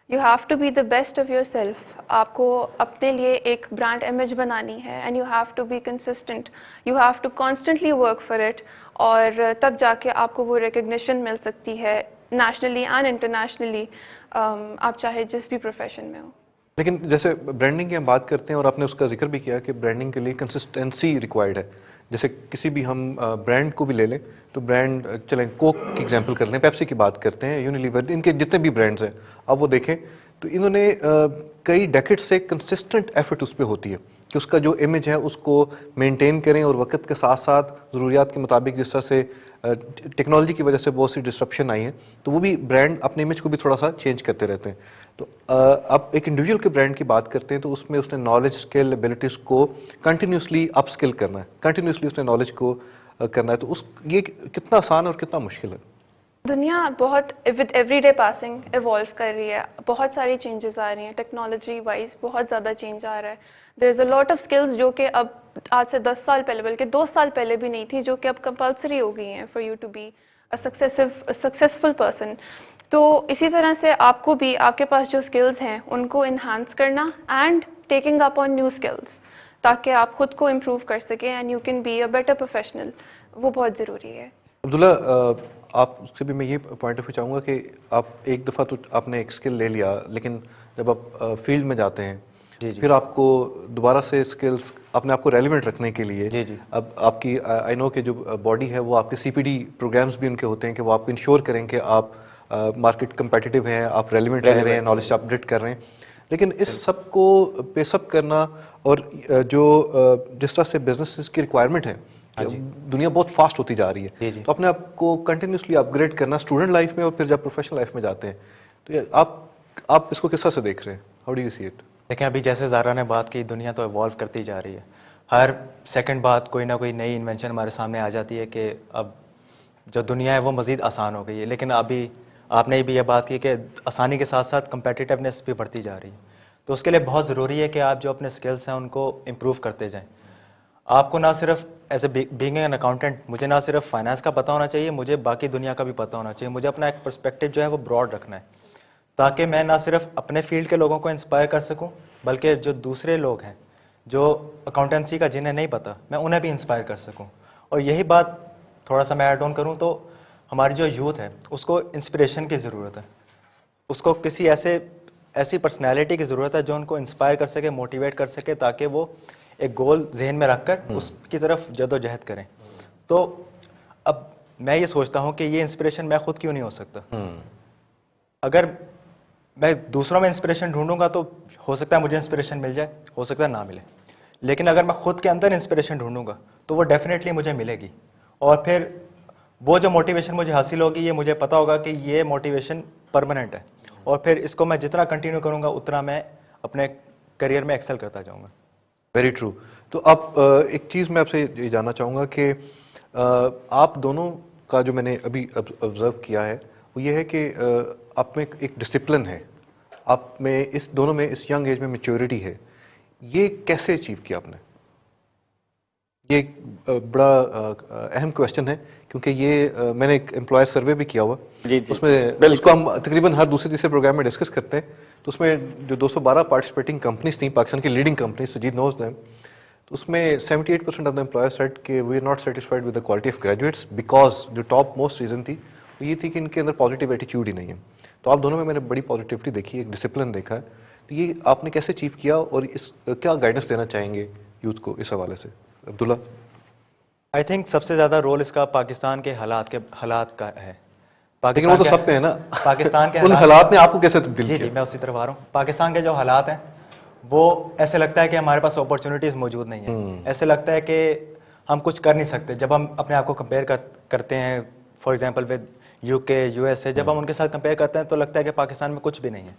You have to be the best of yourself. آپ کو اپنے لیے ایک برانڈ امیج بنانی ہے, and you have to be consistent, you have to constantly work for it, اور تب جا کے آپ کو وہ ریکگنیشن مل سکتی ہے نیشنلی اینڈ انٹرنیشنلی, آپ چاہے جس بھی پروفیشن میں ہو. لیکن جیسے برانڈنگ کی ہم بات کرتے ہیں, اور آپ نے اس کا ذکر بھی کیا کہ برانڈنگ کے لیے کنسسٹنسی ریکوائرڈ ہے. جیسے کسی بھی ہم برانڈ کو بھی لے لیں تو برانڈ, چلیں کوک کی ایگزامپل کر لیں, پیپسی کی بات کرتے ہیں, یونیلیور, ان کے جتنے بھی برانڈز ہیں آپ وہ دیکھیں تو انہوں نے کئی ڈیکیڈ سے کنسسٹنٹ ایفرٹ اس پہ ہوتی ہے کہ اس کا جو امیج ہے اس کو مینٹین کریں, اور وقت کے ساتھ ساتھ ضروریات کے مطابق جس طرح سے ٹیکنالوجی کی وجہ سے بہت سی ڈسرپشن آئی ہیں تو وہ بھی برانڈ اپنے امیج کو بھی تھوڑا سا چینج کرتے رہتے ہیں. تو اب ایک انڈیویجول کے برانڈ کی بات کرتے ہیں تو اس میں اس نے نالج, اسکل, ایبلٹیز کو کنٹینیوسلی اپ اسکل کرنا ہے, کنٹینیوسلی اس نے نالج کو کرنا ہے. تو یہ کتنا آسان اور کتنا مشکل ہے؟ دنیا بہت with every day passing evolve کر رہی ہے, بہت ساری چینجز آ رہی ہیں ٹیکنالوجی وائز, بہت زیادہ چینج آ رہا ہے. دیر از اے لاٹ آف اسکلز جو کہ اب آج سے 10 سال پہلے, بلکہ 2 سال پہلے بھی نہیں تھی, جو کہ اب کمپلسری ہو گئی ہیں for you to be successful person. تو اسی طرح سے آپ کو بھی آپ کے پاس جو اسکلز ہیں ان کو انہانس کرنا and taking up on new skills, تاکہ آپ خود کو امپروو کر سکیں and you can be a better professional, وہ بہت ضروری ہے. عبداللہ, آپ سے بھی میں یہ پوائنٹ آف ویو چاہوں گا کہ آپ ایک دفعہ تو آپ نے ایک اسکل لے لیا, لیکن جب آپ فیلڈ میں جاتے ہیں پھر آپ کو دوبارہ سے اسکلس اپنے آپ کو ریلیونٹ رکھنے کے لیے اب آپ کی آئی نو کہ جو باڈی ہے وہ آپ کے CPD پروگرامز بھی ان کے ہوتے ہیں کہ وہ آپ کو انشور کریں کہ آپ مارکیٹ کمپیٹیو ہیں, آپ ریلیونٹ رہ رہے ہیں, نالج اپڈیٹ کر رہے ہیں. لیکن اس سب کو پیس اپ کرنا اور جو جس طرح سے بزنس کی ریکوائرمنٹ ہے, دنیا بہت فاسٹ ہوتی جا رہی ہے, تو اپنے آپ کو کنٹینیوسلی اپ گریڈ کرنا اسٹوڈنٹ لائف میں اور پھر جب پروفیشنل لائف میں جاتے ہیں, تو آپ اس کو کس طرح سے دیکھ رہے ہیں؟ How do you see it? دیکھیں, ابھی جیسے زارا نے بات کی, دنیا تو ایوالو کرتی جا رہی ہے. ہر سیکنڈ بعد کوئی نہ کوئی نئی انوینشن ہمارے سامنے آ جاتی ہے کہ اب جو دنیا ہے وہ مزید آسان ہو گئی ہے. لیکن ابھی آپ نے بھی یہ بات کی کہ آسانی کے ساتھ ساتھ کمپیٹیٹیونیس بھی بڑھتی جا رہی ہے. تو اس کے لیے بہت ضروری ہے کہ آپ جو اپنے اسکلس ہیں ان کو امپروو کرتے جائیں. آپ کو نہ صرف as a being an accountant, مجھے نہ صرف فائنانس کا پتہ ہونا چاہیے, مجھے باقی دنیا کا بھی پتہ ہونا چاہیے. مجھے اپنا ایک پرسپیکٹیو جو ہے وہ براڈ رکھنا ہے, تاکہ میں نہ صرف اپنے فیلڈ کے لوگوں کو انسپائر کر سکوں, بلکہ جو دوسرے لوگ ہیں جو اکاؤنٹنسی کا جنہیں نہیں پتہ, میں انہیں بھی انسپائر کر سکوں. اور یہی بات تھوڑا سا میں ایڈ آن کروں تو ہماری جو یوتھ ہے اس کو انسپریشن کی ضرورت ہے, اس کو کسی ایسی پرسنالٹی کی ضرورت ہے جو ان کو انسپائر کر سکے, موٹیویٹ کر سکے, تاکہ وہ ایک گول ذہن میں رکھ کر اس کی طرف جد و جہد کریں. تو اب میں یہ سوچتا ہوں کہ یہ انسپریشن میں خود کیوں نہیں ہو سکتا. اگر میں دوسروں میں انسپریشن ڈھونڈوں گا تو ہو سکتا ہے مجھے انسپریشن مل جائے, ہو سکتا ہے نہ ملے. لیکن اگر میں خود کے اندر انسپریشن ڈھونڈوں گا تو وہ ڈیفینیٹلی مجھے ملے گی, اور پھر وہ جو موٹیویشن مجھے حاصل ہوگی یہ مجھے پتا ہوگا کہ یہ موٹیویشن پرماننٹ ہے, اور پھر اس کو میں جتنا کنٹینیو کروں گا اتنا میں اپنے کریئر میں ایکسل کرتا جاؤں گا. Very true. تو اب ایک چیز میں آپ سے یہ جاننا چاہوں گا کہ آپ دونوں کا جو میں نے ابھی آبزرو کیا ہے وہ یہ ہے کہ آپ میں ایک ڈسپلن ہے, آپ میں اس دونوں میں اس ینگ ایج میں میچورٹی ہے. یہ کیسے اچیو کیا آپ نے؟ یہ ایک بڑا اہم کویشچن ہے, کیونکہ یہ میں نے ایک امپلائر سروے بھی کیا ہوا, اس میں اس کو ہم تقریباً ہر دوسرے تیسرے پروگرام میں ڈسکس کرتے ہیں. تو اس میں جو 212 پارٹیسپیٹنگ کمپنیز تھیں, پاکستان کی leading companies, Sajid knows them, تو اس میں 78% آف دا امپلائر سیٹ کہ we are not satisfied with the quality of graduates, because جو ٹاپ موسٹ ریزن تھی وہ یہ تھی کہ ان کے اندر پازیٹیو ایٹیچیوڈ ہی نہیں ہے. تو آپ دونوں میں نے بڑی پازیٹیوٹی دیکھی, ایک ڈسپلن دیکھا ہے. تو یہ آپ نے کیسے اچیو کیا, اور اس کیا گائیڈنس دینا چاہیں گے یوتھ کو اس حوالے سے؟ عبداللہ. آئی تھنک سب سے زیادہ رول اس کا پاکستان کے حالات کا ہے. لیکن وہ تو سب پہ ہے نا, پاکستان کے ان حالات نے آپ کو کیسے تبدیل کیا؟ جی میں اسی طرف آ رہا ہوں. پاکستان کے جو حالات ہیں وہ ایسے لگتا ہے کہ ہمارے پاس اپرچونیٹیز موجود نہیں ہیں, ایسے لگتا ہے کہ ہم کچھ کر نہیں سکتے. جب ہم اپنے آپ کو کمپیئر کرتے ہیں for example with UK USA, جب ہم ان کے ساتھ کمپیئر کرتے ہیں تو لگتا ہے کہ پاکستان میں کچھ بھی نہیں ہے.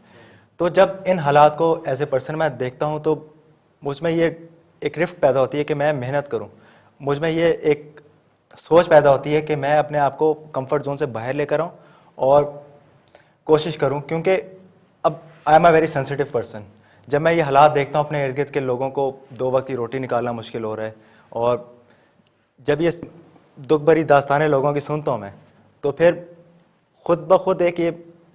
تو جب ان حالات کو ایز اے پرسن میں دیکھتا ہوں تو مجھ میں یہ ایک رفٹ پیدا ہوتی ہے کہ میں محنت کروں. مجھ میں یہ ایک سوچ پیدا ہوتی ہے کہ میں اپنے آپ کو کمفرٹ زون سے باہر لے کر آؤں اور کوشش کروں, کیونکہ اب I am a very sensitive person. جب میں یہ حالات دیکھتا ہوں اپنے ارد گرد کے لوگوں کو 2 وقت کی روٹی نکالنا مشکل ہو رہا ہے, اور جب یہ دکھ بھری داستانیں لوگوں کی سنتا ہوں میں, تو پھر خود بخود ایک یہ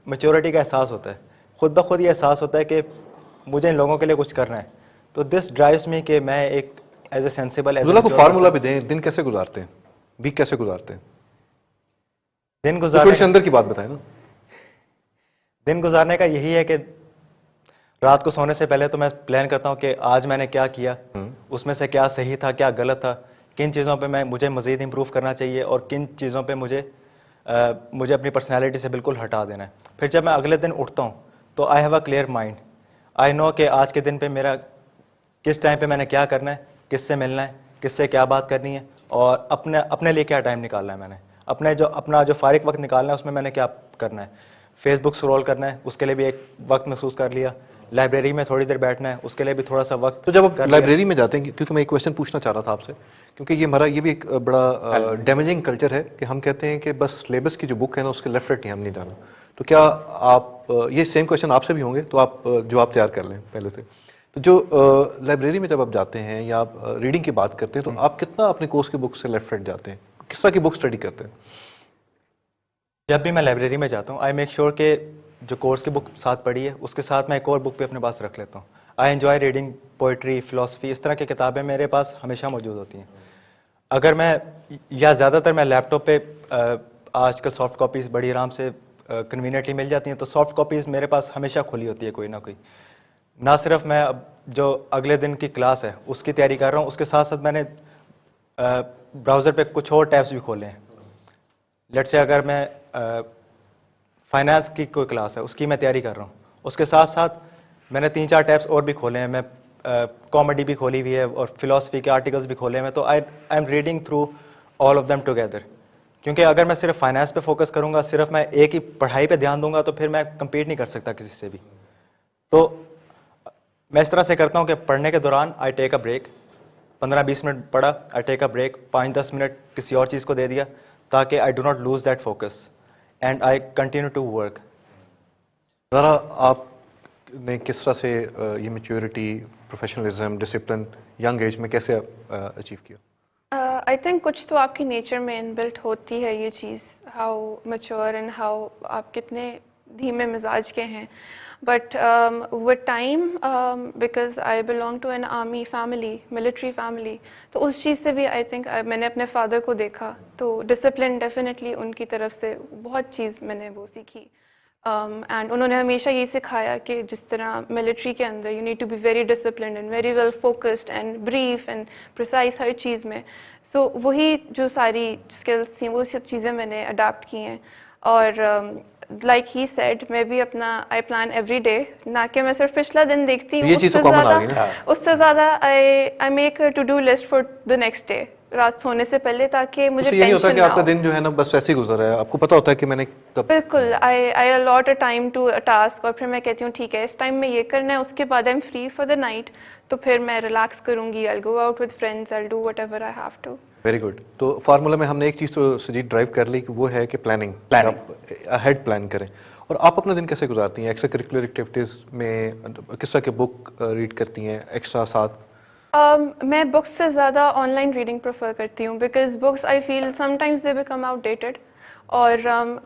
میچورٹی کا احساس ہوتا ہے, خود بخود یہ احساس ہوتا ہے کہ مجھے ان لوگوں کے لیے کچھ کرنا ہے. تو دس ڈرائیوز می کہ میں ایک ایز اے سینسیبل کو فارمولا بھی دیں, دن کیسے گزارتے ہیں, ویک کیسے گزارتے ہیں, دن گزارنے اندر کی بات بتائیں نا. دن گزارنے کا یہی ہے کہ رات کو سونے سے پہلے تو میں پلان کرتا ہوں کہ آج میں نے کیا کیا, اس میں سے کیا صحیح تھا کیا غلط تھا, کن چیزوں پہ مجھے مزید امپروو کرنا چاہیے, اور کن چیزوں پہ مجھے اپنی پرسنالٹی سے بالکل ہٹا دینا ہے. پھر جب میں اگلے دن اٹھتا ہوں تو I have a clear mind, I know کہ آج کے دن پہ میرا کس ٹائم پہ میں نے کیا کرنا ہے, کس سے ملنا ہے, کس سے کیا بات کرنی ہے, اور اپنے لیے کیا ٹائم نکالنا ہے. میں نے اپنا جو فارغ وقت نکالنا ہے اس میں نے کیا کرنا ہے. فیس بک سکرول کرنا ہے, اس کے لیے بھی ایک وقت محسوس کر لیا. لائبریری میں تھوڑی دیر بیٹھنا ہے, اس کے لیے بھی تھوڑا سا وقت. تو جب آپ لائبریری میں جاتے ہیں, کیونکہ میں ایک کویشچن پوچھنا چاہ رہا تھا آپ سے, کیونکہ یہ ہمارا یہ بھی ایک بڑا ڈیمیجنگ کلچر ہے کہ ہم کہتے ہیں کہ بس سلیبس کی جو بک ہے نا اس کے لیفٹ رائٹ ہم نہیں جانا. تو کیا آپ, یہ سیم کویشچن آپ سے بھی ہوں گے, تو آپ جواب تیار کر لیں پہلے سے. تو جو لائبریری میں جب آپ جاتے ہیں یا آپ ریڈنگ کی بات کرتے ہیں, تو آپ کتنا اپنے کورس کی بک سے لیفٹ رائٹ جاتے ہیں, کس طرح کی بک اسٹڈی کرتے ہیں؟ جب بھی میں لائبریری میں جاتا ہوں, آئی میک شیور کہ جو کورس کی بک ساتھ پڑھی ہے اس کے ساتھ میں ایک اور بک بھی اپنے پاس رکھ لیتا ہوں. I enjoy reading poetry, philosophy, اس طرح کی کتابیں میرے پاس ہمیشہ موجود ہوتی ہیں. اگر میں, یا زیادہ تر میں لیپ ٹاپ پہ, آج کل سافٹ کاپیز بڑی آرام سے کنوینئنٹلی مل جاتی ہیں, تو سافٹ کاپیز میرے پاس ہمیشہ کھلی ہوتی ہے کوئی نہ کوئی. نہ صرف میں اب جو اگلے دن کی کلاس ہے اس کی تیاری کر رہا ہوں, اس کے ساتھ ساتھ میں نے براؤزر پہ کچھ اور ٹیبس بھی کھولے ہیں. لیٹ سے اگر میں فائنانس کی کوئی کلاس ہے اس کی میں تیاری کر رہا ہوں, اس کے ساتھ ساتھ میں نے 3-4 ٹیبس اور بھی کھولے ہیں. میں کامیڈی بھی کھولی ہوئی ہے اور فلاسفی کے آرٹیکلس بھی کھولے ہیں. تو I am reading through all of them together, کیونکہ اگر میں صرف فائنانس پہ فوکس کروں گا, صرف میں ایک ہی پڑھائی پہ دھیان دوں گا, تو پھر میں کمپیٹ نہیں کر سکتا کسی سے بھی. تو میں اس طرح سے کرتا ہوں کہ پڑھنے کے دوران آئی ٹیک اے بریک, 15-20 منٹ پڑھا, آئی ٹیک اے بریک, 5-10 منٹ کسی اور چیز کو دے دیا, تاکہ I do not lose that focus and I continue to work. ذرا آپ نے کس طرح سے یہ maturity, professionalism, discipline young age میں کیسے اچیو کیا؟ آئی تھنک کچھ تو آپ کی نیچر میں ان بلٹ ہوتی ہے یہ چیز, ہاؤ میچور اینڈ ہاؤ آپ کتنے دھیمے مزاج کے ہیں. But with time, because I belong to an army family, military family, تو اس چیز سے بھی آئی تھنک میں نے اپنے فادر کو دیکھا, تو ڈسپلن ڈیفینیٹلی ان کی طرف سے بہت چیز میں نے وہ سیکھی. اینڈ انہوں نے ہمیشہ یہ سکھایا کہ جس طرح ملٹری کے اندر you need to be very disciplined and very well focused and brief and precise ہر چیز میں. سو وہی جو ساری اسکلس تھیں وہ سب چیزیں میں نے اڈاپٹ کی ہیں. اور لائک ہی سیڈ, میں بھی اپنا آئی پلان ایوری ڈے, نہ کہ میں صرف پچھلا دن دیکھتی ہوں, یہ چیز تو common آ گئی نا. اس سے زیادہ I make to do list for the next day رات سونے سے پہلے, تاکہ مجھے یہ نہیں ہوتا ٹینشن کہ نہ آپ کا ہو. دن جو ہے نا بس ایسے ہی گزر ہے, آپ کو پتا ہوتا ہے کہ میں نے کب. بالکل, I allot a time to task, اور پھر میں کہتی ہوں ٹھیک ہے اس ٹائم میں یہ کرنا ہے, اس کے بعد I am free for the night, تو پھر میں ریلیکس کروں گی, I go out with friends, I do whatever I have to. Very good. تو فارمولا میں ہم نے ایک چیز تو سجیت ڈرائیو کر لی کہ وہ ہے کہ پلاننگ, آپ ہیڈ پلان کریں. اور آپ اپنا دن کیسے گزارتی ہیں ایکسٹرا کریکولر ایکٹیویٹیز میں, کس طرح کے بک ریڈ کرتی ہیں ایکسٹرا ساتھ؟ میں بکس سے زیادہ آن لائن ریڈنگ پریفر کرتی ہوں, because books I feel sometimes they become outdated. اور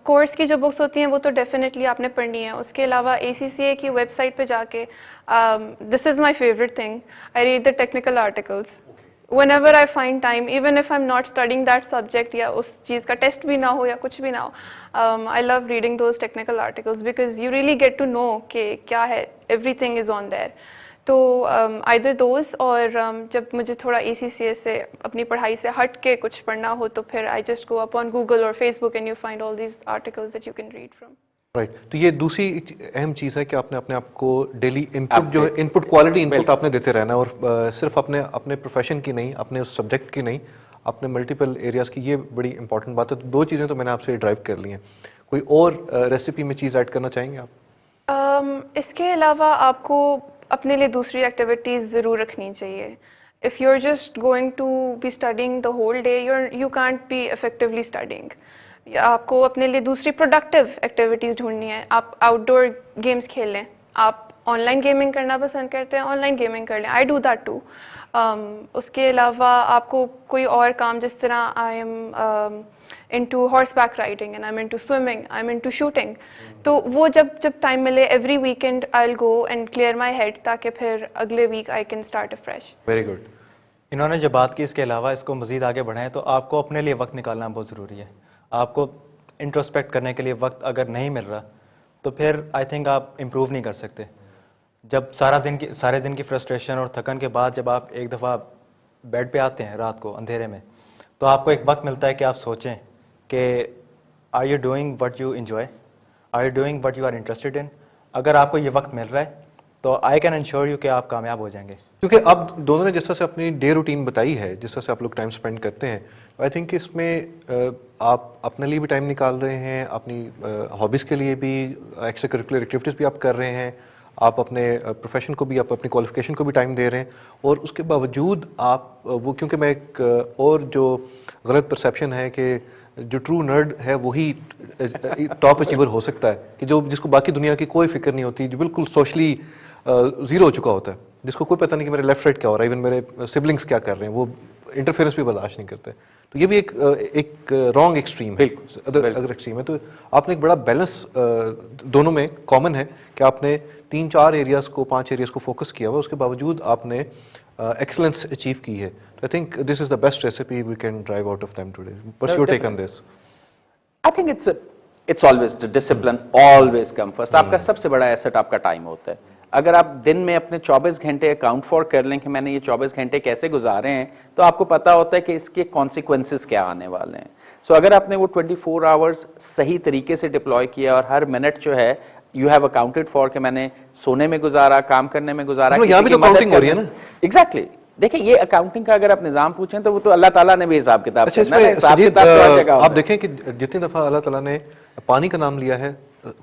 کورس کی جو بکس ہوتی ہیں وہ تو ڈیفینیٹلی آپ نے پڑھنی ہے. اس کے علاوہ ACCA کی ویب سائٹ پہ جا کے, this is my favourite thing, I read the technical articles whenever I find time, even if I'm not studying that subject, یا اس چیز کا ٹیسٹ بھی نہ ہو یا کچھ بھی نہ ہو, I love reading those technical articles because you really get to know کہ کیا ہے, everything is on there. تو either those, اور جب مجھے تھوڑا ACCA سے اپنی پڑھائی سے ہٹ کے کچھ پڑھنا ہو تو پھر I just go up on Google or Facebook and you find all these articles that you can read from. Right. تو یہ دوسری اہم چیز ہے کہ آپ نے اپنے آپ کو ڈیلی انپٹ جو ہے, انپٹ کوالٹی انپٹ آپ نے دیتے رہنا ہے, اور صرف اپنے پروفیشن کی نہیں, اپنے اس سبجیکٹ کی نہیں, اپنے ملٹیپل ایریاز کی. یہ بڑی امپورٹنٹ بات ہے. تو 2 چیزیں تو میں نے آپ سے ڈرائیو کر لی ہیں. کوئی اور ریسیپی میں چیز ایڈ کرنا چاہیں گے آپ؟ اس کے علاوہ آپ کو اپنے لیے دوسری ایکٹیویٹیز ضرور رکھنی چاہیے. If you're just going to be studying the whole day, you can't be effectively studying. آپ کو اپنے لیے دوسری پروڈکٹیو ایکٹیویٹیز ڈھونڈنی ہے. آپ آؤٹ ڈور گیمس کھیل لیں, آپ آن لائن گیمنگ کرنا پسند کرتے ہیں, آن لائن گیمنگ کر لیں, آئی ڈو دیٹ ٹو. اس کے علاوہ آپ کو کوئی اور کام, جس طرح I am into horseback riding and I am into swimming, I am into shooting, تو وہ جب ٹائم ملے every weekend I will go and clear my head, تاکہ پھر اگلے week I can start afresh. Very good. انہوں نے جو بات کی اس کے علاوہ اس کو مزید آگے بڑھائیں تو آپ کو اپنے لیے وقت نکالنا بہت ضروری ہے. آپ کو انٹروسپیکٹ کرنے کے لیے وقت اگر نہیں مل رہا تو پھر آئی تھنک آپ امپروو نہیں کر سکتے. جب سارے دن کی فرسٹریشن اور تھکن کے بعد جب آپ ایک دفعہ بیڈ پہ آتے ہیں رات کو اندھیرے میں, تو آپ کو ایک وقت ملتا ہے کہ آپ سوچیں کہ are you doing what you enjoy, are you doing what you are interested in. اگر آپ کو یہ وقت مل رہا ہے تو آئی کین انشور یو کہ آپ کامیاب ہو جائیں گے. کیونکہ آپ دونوں نے جس طرح سے اپنی ڈے روٹین بتائی ہے, جس طرح سے آپ لوگ ٹائم اسپینڈ کرتے ہیں, آئی تھنک اس میں آپ اپنے لیے بھی ٹائم نکال رہے ہیں, اپنی ہابیز کے لیے بھی, ایکسٹرا کریکولر ایکٹیویٹیز بھی آپ کر رہے ہیں, آپ اپنے پروفیشن کو بھی, آپ اپنی کوالیفیکیشن کو بھی ٹائم دے رہے ہیں, اور اس کے باوجود آپ وہ, کیونکہ میں ایک اور جو غلط پرسیپشن ہے کہ جو ٹرو نرڈ ہے وہی ٹاپ اچیور ہو سکتا ہے, کہ جو جس کو باقی دنیا کی کوئی فکر نہیں ہوتی, جو بالکل سوشلی زیرو ہو چکا ہوتا ہے, جس کو کوئی پتہ نہیں کہ میرے لیفٹ رائٹ کیا ہو رہا ہے, ایون میرے سبلنگس کیا کر رہے ہیں, وہ انٹرفیئرنس بھی برداشت نہیں کرتے. تو یہ بھی ایک رانگ ایکسٹریم ہے, اگر ایکسٹریم ہے. تو آپ نے ایک بڑا بیلنس دونوں میں کامن ہے کہ آپ نے 3-4 ایریاز کو 5 ایریاز کو فوکس کیا ہوا, اس کے باوجود آپ نے ایکسلنس اچیو کی ہے. I think this is the best recipe we can drive out of them today. What's your take on this? I think it's always the discipline always come first. آپ کا سب سے بڑا ایسٹ آپ کا ٹائم ہوتا ہے. اگر آپ دن میں اپنے 24 گھنٹے اکاؤنٹ فار کر لیں کہ میں نے یہ 24 گھنٹے کیسے گزارے ہیں, تو آپ کو پتا ہوتا ہے کہ اس کے کانسیکوینسز کیا آنے والے ہیں. سو اگر آپ نے وہ 24 آورس صحیح طریقے سے ڈپلوائے کیا اور ہر منٹ جو ہے یو ہیو اکاؤنٹڈ فار کہ میں نے سونے میں گزارا, کام کرنے میں گزارا, یہاں بھی تو کاؤنٹنگ ہو رہی ہے نا. ایگزیکٹلی. دیکھیں یہ اکاؤنٹنگ کا اگر آپ نظام پوچھیں تو وہ تو اللہ تعالیٰ نے بھی حساب کتاب کرنا ہے. حساب کتاب کیا جگہ آپ دیکھیں کہ جتنی دفعہ اللہ تعالیٰ نے پانی کا نام لیا ہے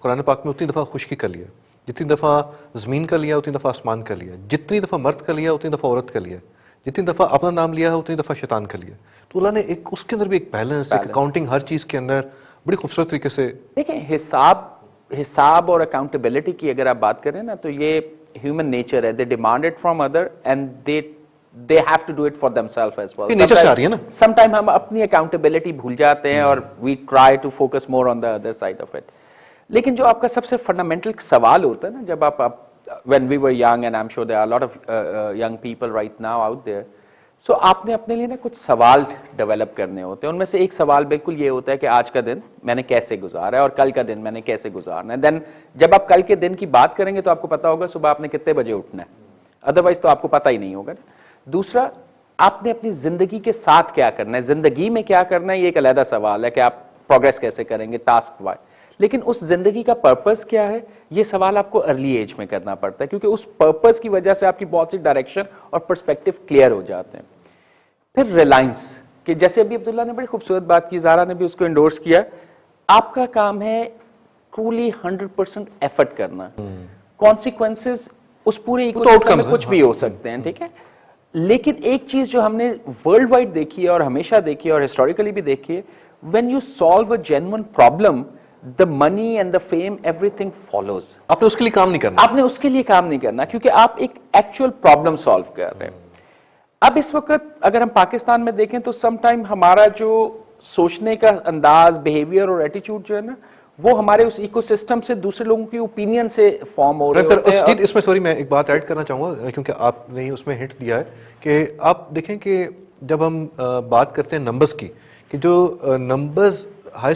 قرآن پاک میں, اتنی دفعہ خشکی کا لیا, جتنی دفعہ زمین کا لیا اتنی دفعہ آسمان کا لیا, جتنی دفعہ مرد کا لیا اتنی دفعہ عورت کا لیا, جتنی دفعہ اپنا نام لیا ہے اتنی دفعہ شیطان کا لیا. تو اللہ نے ایک اس کے اندر بھی ایک بیلنس, ایک اکاؤنٹنگ ہر چیز کے اندر بڑی خوبصورت طریقے سے. دیکھیں حساب اور اکاؤنٹیبلٹی کی اگر آپ بات کریں نا, تو یہ ہیومن نیچر ہے. They demand it from other and they have to do it for themselves as well. Nature سے آ رہی ہے نا. Sometimes ہم اپنی اکاؤنٹیبلٹی بھول جاتے ہیں اور we try to focus more on the other side of it. لیکن جو آپ کا سب سے فنڈامنٹل سوال ہوتا ہے نا, جب آپ when we were young, and I'm sure there are a lot of young people right now out there, so آپ نے اپنے لیے نا کچھ سوال ڈیولپ کرنے ہوتے ہیں. ان میں سے ایک سوال بالکل یہ ہوتا ہے کہ آج کا دن میں نے کیسے گزارا ہے اور کل کا دن میں نے کیسے گزارنا ہے. دین جب آپ کل کے دن کی بات کریں گے تو آپ کو پتا ہوگا صبح آپ نے کتنے بجے اٹھنا ہے, ادروائز تو آپ کو پتا ہی نہیں ہوگا. دوسرا, آپ نے اپنی زندگی کے ساتھ کیا کرنا ہے, زندگی میں کیا کرنا ہے, یہ ایک علیحدہ سوال ہے کہ آپ پروگریس کیسے کریں گے ٹاسک وائز. لیکن اس زندگی کا پرپس کیا ہے, یہ سوال آپ کو ارلی ایج میں کرنا پڑتا ہے, کیونکہ اس پرپس کی وجہ سے آپ کی بہت سی ڈائریکشن اور پرسپیکٹو کلیئر ہو جاتے ہیں. پھر ریلائنس, کہ جیسے ابھی عبداللہ نے بڑی خوبصورت بات کی, زارا نے بھی اس کو انڈورس کیا, آپ کا کام ہے ٹرولی 100% ایفرٹ کرنا. کانسیکوینسز اس پورے ایکو سسٹم میں کچھ بھی ہو سکتے ہیں, ٹھیک ہے. لیکن ایک چیز جو ہم نے ورلڈ وائڈ دیکھی ہے اور ہمیشہ دیکھی ہے اور ہسٹوریکلی بھی دیکھی ہے, when you solve a genuine problem, the money and the fame, everything follows. آپ نے اس کے لیے کام نہیں کرنا, آپ نے اس کے لیے کام نہیں کرنا, کیونکہ آپ ایک ایکچوئل پرابلم سالو کر رہے ہیں. اب اس وقت اگر ہم پاکستان میں دیکھیں تو سم ٹائم ہمارا جو سوچنے کا انداز, بہیویئر اور ایٹیچیوڈ جو ہے نا, وہ ہمارے اس ایکو سسٹم سے دوسرے لوگوں کی اوپینین سے فارم ہو رہے ہوتے ہیں. اس میں سوری میں ایک بات ایڈ کرنا چاہوں گا, کیونکہ آپ نے اس میں ہنٹ دیا ہے کہ آپ دیکھیں کہ جب ہم بات کرتے ہیں نمبرز کی, کہ جو نمبرز ہائی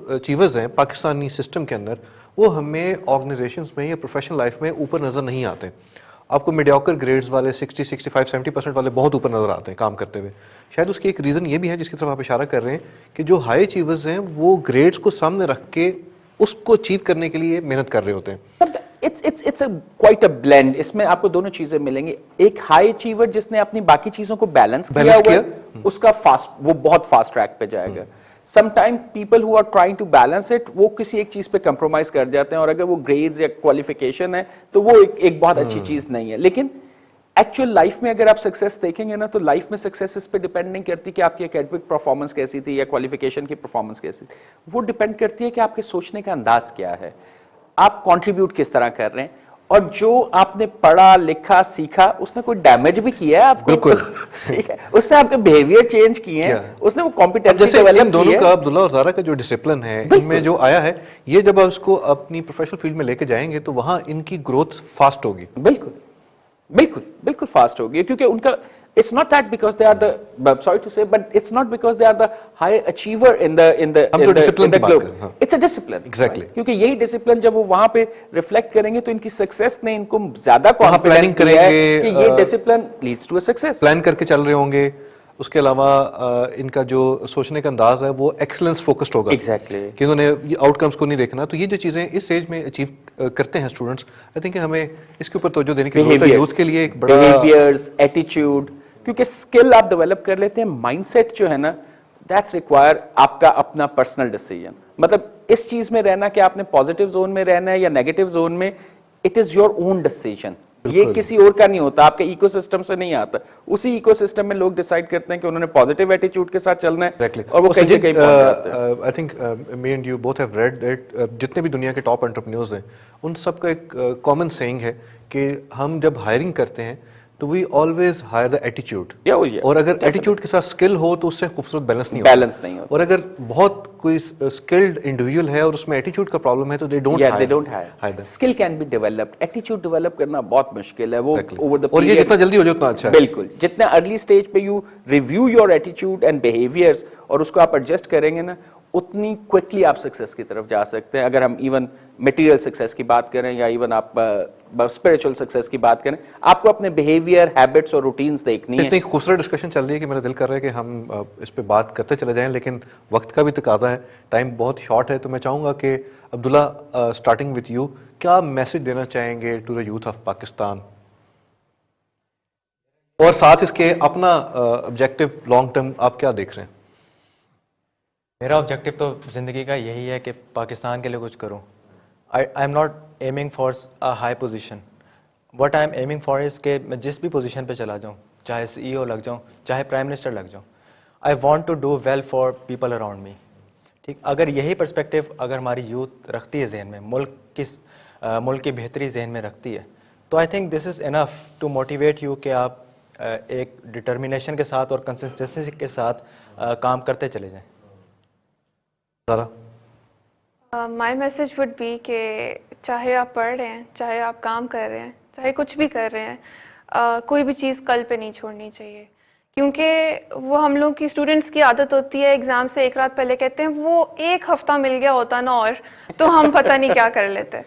اچیورز ہیں پاکستانی سسٹم کے اندر, وہ ہمیں آرگنائزیشنز میں یا پروفیشنل لائف میں اوپر نظر نہیں آتے. آپ کو میڈیوکر گریڈز والے 60, 65, 70% والے بہت اوپر نظر آتے ہیں کام کرتے ہوئے. شاید اس کی ایک ریزن یہ بھی ہے جس کی طرف آپ اشارہ کر رہے ہیں, کہ جو ہائی اچیورز ہیں وہ گریڈز کو سامنے رکھ کے اس کو اچیو کرنے کے لیے محنت کر رہے ہوتے ہیں. It's quite a blend. اس میں آپ کو دونوں چیزیں ملیں گی. ایک ہائی اچیور جس نے اپنی باقی چیزوں کو بیلنس کیا ہوا ہے, اس کا وہ بہت فاسٹ ٹریک پہ جائے گا. Some time people who are trying to balance it, وہ کسی ایک چیز پہ کمپرومائز کر جاتے ہیں, اور اگر وہ گریڈز یا کوالیفیکیشن ہے تو وہ ایک بہت اچھی چیز نہیں ہے. لیکن ایکچوئل لائف میں اگر آپ سکسیس دیکھیں گے نا, تو لائف میں سکسیس اس پہ ڈیپینڈ نہیں کرتی کہ آپ کی اکیڈمک پرفارمنس کیسی تھی یا کوالیفیکیشن کی پرفارمنس کیسی تھی. وہ ڈیپینڈ کرتی ہے کہ آپ کے سوچنے کا انداز کیا ہے, آپ کنٹریبیوٹ کس طرح کر رہے ہیں, اور جو آپ نے پڑھا لکھا سیکھا اس نے کوئی ڈیمیج بھی کیا ہے آپ کو. بالکل ٹھیک ہے, اس سے آپ کے بیہیویئر چینج کیے ہیں, اس نے وہ کمپیٹنسی جیسے ڈیولپ ان دونوں کا عبداللہ اور زارا کا جو ڈسپلن ہے ان میں جو آیا ہے, یہ جب آپ اس کو اپنی پروفیشنل فیلڈ میں لے کے جائیں گے تو وہاں ان کی گروتھ فاسٹ ہوگی. بالکل بالکل بالکل فاسٹ ہوگی, کیونکہ ان کا it's not that because they are the, sorry to say, but it's not because they are the high achiever in the globe. It's a discipline. Exactly. کیونکہ یہی ڈسپلن جب وہ وہاں پہ ریفلیکٹ کریں گے تو ان کی سکسیس نے ان کو زیادہ کانفیڈنس دیا ہے کہ یہ discipline leads to a success. Plan کر کے چل رہے ہوں گے, اس کے علاوہ ان کا جو سوچنے کا انداز ہے وہ ایکسلنس فوکسڈ ہوگا. ایگزیکٹلی, کہ انہوں نے آؤٹ کمس کو نہیں دیکھنا. تو یہ جو چیزیں اس ایج میں اچیو کرتے ہیں اسٹوڈنٹس, آئی تھنک ہمیں اس کے اوپر توجہ دینے کی ضرورت ہے. یوتھ کے لیے ایک بڑا بیہیویئرز, ایٹیٹیوڈ, کیونکہ اسکل آپ ڈیولپ کر لیتے ہیں, مائنڈ سیٹ جو ہے نا دیٹس ریکوائر آپ کا اپنا پرسنل ڈیسیژن. مطلب اس چیز میں رہنا کہ آپ نے پازیٹیو زون میں رہنا ہے یا نیگیٹو زون میں, it is your own decision. یہ کسی اور کا نہیں ہوتا, آپ کے ایکو سسٹم سے نہیں آتا. اسی ایکو سسٹم میں لوگ ڈیسائیڈ کرتے ہیں کہ انہوں نے پازیٹیو ایٹیچیوڈ کے ساتھ چلنا ہے اور وہ کہیں نہ کہیں پہنچ جاتے ہیں. I think me and you both have read it. جتنے بھی دنیا کے ٹاپ انٹرپرینیورز ہیں ان سب کا ایک کامن سینگ ہے کہ ہم جب ہائرنگ کرتے ہیں تو وی آلویز ہائر دا ایٹیچیوڈ, اور اگر ایٹیچیوڈ کے ساتھ اسکل ہو تو اس سے خوبصورت بیلنس نہیں ہوتا. اور اگر بہت کوئی اسکلڈ انڈیویجول ہے اور اس میں ایٹیچیوڈ کا پرابلم ہے تو they don't hire. Skill can be developed, ایٹیچیوڈ ڈیولپ کرنا بہت مشکل ہے. وہ اوور دا اور یہ جتنا جلدی ہو جائے اتنا اچھا ہے. بالکل, جتنا ارلی اسٹیج پہ یو ریویو یور ایٹیچیوڈ اینڈ بہیویئرس اور اس کو آپ ایڈجسٹ کریں گے نا, اتنی کوئکلی آپ سکسیس کی طرف جا سکتے ہیں. اگر ہم ایون میٹیریل سکسیس کی بات کریں یا ایون آپ اسپرچل سکسیس کی بات کریں, آپ کو اپنے بہیویئر, ہیبٹس اور روٹینز دیکھنی ہے. اتنی خوبصورت ڈسکشن چل رہی ہے کہ میرا دل کر رہا ہے کہ ہم اس پہ بات کرتے چلے جائیں, لیکن وقت کا بھی تقاضا ہے, ٹائم بہت شارٹ ہے. تو میں چاہوں گا کہ عبداللہ, اسٹارٹنگ وتھ یو, کیا میسج دینا چاہیں گے to the youth of Pakistan, اور ساتھ اس کے اپنا آبجیکٹو لانگ ٹرم آپ کیا دیکھ رہے ہیں؟ میرا آبجیکٹیو تو زندگی کا یہی ہے کہ پاکستان کے لیے کچھ کروں. I am not aiming for high position. What I am aiming for is کہ میں جس بھی پوزیشن پہ چلا جاؤں, چاہے CEO لگ جاؤں, چاہے پرائم منسٹر لگ جاؤں, I want to do well for people around me. ٹھیک, اگر یہی پرسپیکٹیو اگر ہماری یوتھ رکھتی ہے ذہن میں, ملک کی بہتری ذہن میں رکھتی ہے, تو I think this is enough to motivate you کہ آپ ایک ڈٹرمینیشن کے ساتھ اور کنسسٹنسی کے ساتھ کام کرتے چلے جائیں. مائی میسج وڈ بی کہ چاہے آپ پڑھ رہے ہیں, چاہے آپ کام کر رہے ہیں, چاہے کچھ بھی کر رہے ہیں, کوئی بھی چیز کل پہ نہیں چھوڑنی چاہیے. کیونکہ وہ ہم لوگ کی اسٹوڈنٹس کی عادت ہوتی ہے ایگزام سے ایک رات پہلے کہتے ہیں وہ ایک ہفتہ مل گیا ہوتا نا اور تو ہم پتہ نہیں کیا کر لیتے.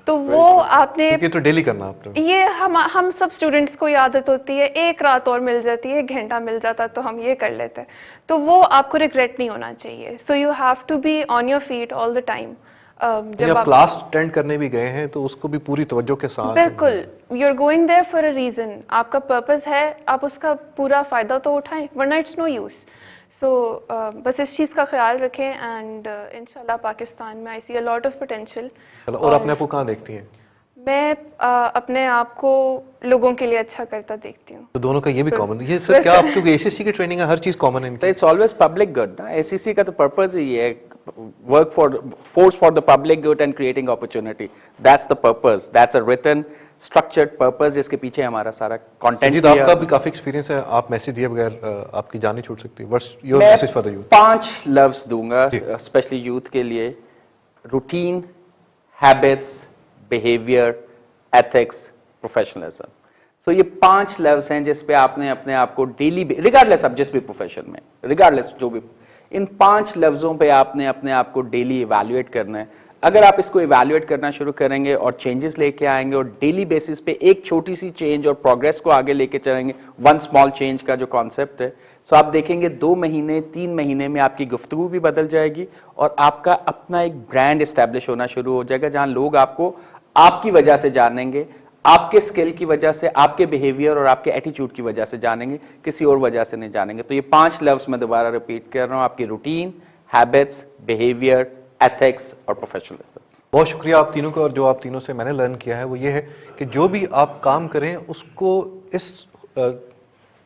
تو وہ آپ نے تو ڈیلی کرنا آپ نے, یہ ہم سب اسٹوڈنٹس کو عادت ہوتی ہے ایک رات اور مل جاتی ہے, ایک گھنٹہ مل جاتا تو ہم یہ کر لیتے. تو وہ آپ کو ریگریٹ نہیں ہونا چاہیے. So you have to be on your feet all the time. جب آپ کلاس اٹینڈ کرنے بھی گئے ہیں تو اس کو بھی پوری توجہ کے ساتھ, بالکل, you are going there for a reason, آپ کا پرپز ہے, آپ اس کا پورا فائدہ تو اٹھائیں, ورنہ اٹس نو یوز. سو بس اس چیز کا خیال رکھیں, اینڈ انشاءاللہ پاکستان میں آئی سی اے لاٹ آف پوٹینشیل. اور اپنے آپ کو کہاں دیکھتی ہیں؟ میں اپنے آپ کو لوگوں کے لیے اچھا کرتا دیکھتی ہوں. تو دونوں کا یہ بھی کامن, یہ سر کیا آپ کیونکہ ACC کی ٹریننگ ہے, ہر چیز کامن ہے. اٹس آلویز پبلک گڈ نا, ACC کا تو پرپز ہی ہے work for force for the public good and creating opportunity. That's the purpose, that's a written structured purpose جس کے پیچھے ہمارا سارا کانٹینٹ. آپ کا بھی کافی ایکسپیرینس ہے, آپ میسج دیے بغیر آپ کی جان نہیں چھوٹ سکتی. What's your message for the youth? 5 لفظ دوں گا اسپیشلی یوتھ کے لیے: routine, habits, behaviour, ethics, professionalism. So یہ 5 لفظ ہیں جس پہ آپ نے اپنے آپ کو ڈیلی, ریگارڈلیس آپ جس بھی پروفیشن میں, ریگارڈلیس جو بھی, ان 5 لفظوں پہ آپ نے اپنے آپ کو ڈیلی ایویلویٹ کرنا ہے. اگر آپ اس کو ایویلویٹ کرنا شروع کریں گے اور چینجز لے کے آئیں گے اور ڈیلی بیسس پہ ایک چھوٹی سی چینج اور پروگرس کو آگے لے کے چلیں گے, 1 اسمال چینج کا جو کانسیپٹ ہے, سو آپ دیکھیں گے 2 مہینے 3 مہینے میں آپ کی گفتگو بھی بدل جائے گی اور آپ کا اپنا ایک برانڈ اسٹیبلش ہونا شروع ہو جائے گا, جہاں لوگ آپ کو آپ کی وجہ سے جانیں گے, آپ کے سکل کی وجہ سے, آپ کے بیہیویئر اور آپ کے ایٹیٹیوڈ کی وجہ سے جانیں گے, کسی اور وجہ سے نہیں جانیں گے. تو یہ 5 لفظ میں دوبارہ ریپیٹ کر رہا ہوں, آپ کی روٹین, ہیبٹس, بیہیویئر, ایتھکس اور پروفیشنلزم. بہت شکریہ آپ تینوں کا. اور جو آپ تینوں سے میں نے لرن کیا ہے وہ یہ ہے کہ جو بھی آپ کام کریں اس کو اس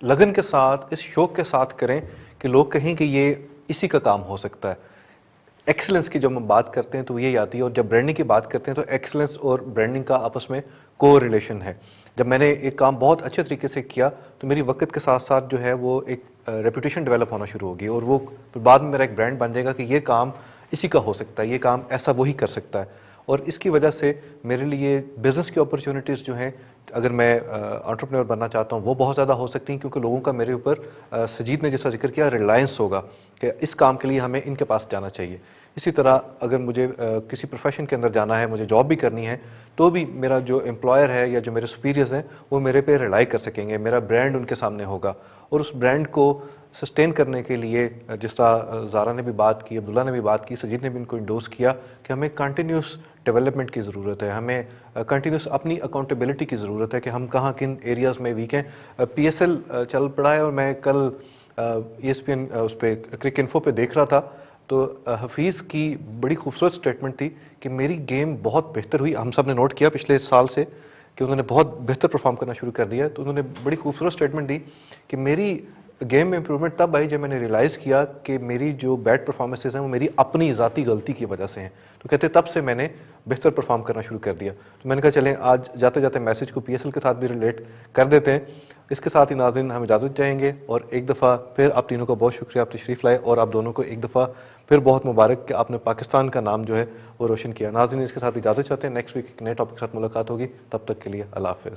لگن کے ساتھ, اس شوق کے ساتھ کریں کہ لوگ کہیں کہ یہ اسی کا کام ہو سکتا ہے. ایکسلنس کی جب ہم بات کرتے ہیں تو یہ آتی ہے, اور جب برانڈنگ کی بات کرتے ہیں تو ایکسلنس اور برانڈنگ کا آپس میں کو ریلیشن ہے. جب میں نے ایک کام بہت اچھے طریقے سے کیا تو میری وقت کے ساتھ ساتھ جو ہے وہ ایک ریپوٹیشن ڈیولپ ہونا شروع ہوگی, اور وہ بعد میں میرا ایک برانڈ بن جائے گا کہ یہ کام اسی کا ہو سکتا ہے, یہ کام ایسا وہی کر سکتا ہے. اور اس کی وجہ سے میرے لیے بزنس کی اپرچونیٹیز جو ہیں, اگر میں انٹرپرینور بننا چاہتا ہوں, وہ بہت زیادہ ہو سکتی ہیں, کیونکہ لوگوں کا میرے اوپر, سجید نے جیسا ذکر کیا, ریلائنس ہوگا کہ اس کام کے لیے ہمیں ان کے پاس جانا چاہیے. اسی طرح اگر مجھے کسی پروفیشن کے اندر جانا ہے, مجھے جاب بھی کرنی ہے, تو بھی میرا جو امپلائر ہے یا جو میرے سپیریئرز ہیں وہ میرے پہ ریلائی کر سکیں گے, میرا برانڈ ان کے سامنے ہوگا. اور اس برانڈ کو سسٹین کرنے کے لیے جس طرح زارا نے بھی بات کی, عبداللہ نے بھی بات کی, سجید نے بھی ان کو انڈوز کیا کہ ہمیں کنٹینیوس ڈیولپمنٹ کی ضرورت ہے, ہمیں کنٹینیوس اپنی اکاؤنٹیبلٹی کی ضرورت ہے کہ ہم کہاں کن ایریاز میں ویک ہیں. PSL چل پڑا ہے, اور میں کل ESPN اس پہ کرک انفو پہ دیکھ رہا تھا, تو حفیظ کی بڑی خوبصورت سٹیٹمنٹ تھی کہ میری گیم بہت بہتر ہوئی. ہم سب نے نوٹ کیا پچھلے سال سے کہ انہوں نے بہت بہتر پرفارم کرنا شروع کر دیا. تو انہوں نے بڑی خوبصورت سٹیٹمنٹ دی کہ میری گیم میں امپرومنٹ تب آئی جب میں نے ریئلائز کیا کہ میری جو بیڈ پرفارمنسز ہیں وہ میری اپنی ذاتی غلطی کی وجہ سے ہیں. تو کہتے تب سے میں نے بہتر پرفارم کرنا شروع کر دیا. تو میں نے کہا چلیں آج جاتے جاتے میسج کو پی ایس ایل کے ساتھ بھی ریلیٹ کر دیتے ہیں. اس کے ساتھ ہی ناظرین ہم اجازت چاہیں گے, اور ایک دفعہ پھر آپ تینوں کا بہت شکریہ, آپ تشریف لائے, اور آپ دونوں کو ایک دفعہ پھر بہت مبارک کہ آپ نے پاکستان کا نام جو ہے وہ روشن کیا. ناظرین اس کے ساتھ اجازت چاہتے ہیں, نیکسٹ ویک ایک نئے ٹاپک کے ساتھ ملاقات ہوگی, تب تک کے لیے اللہ حافظ.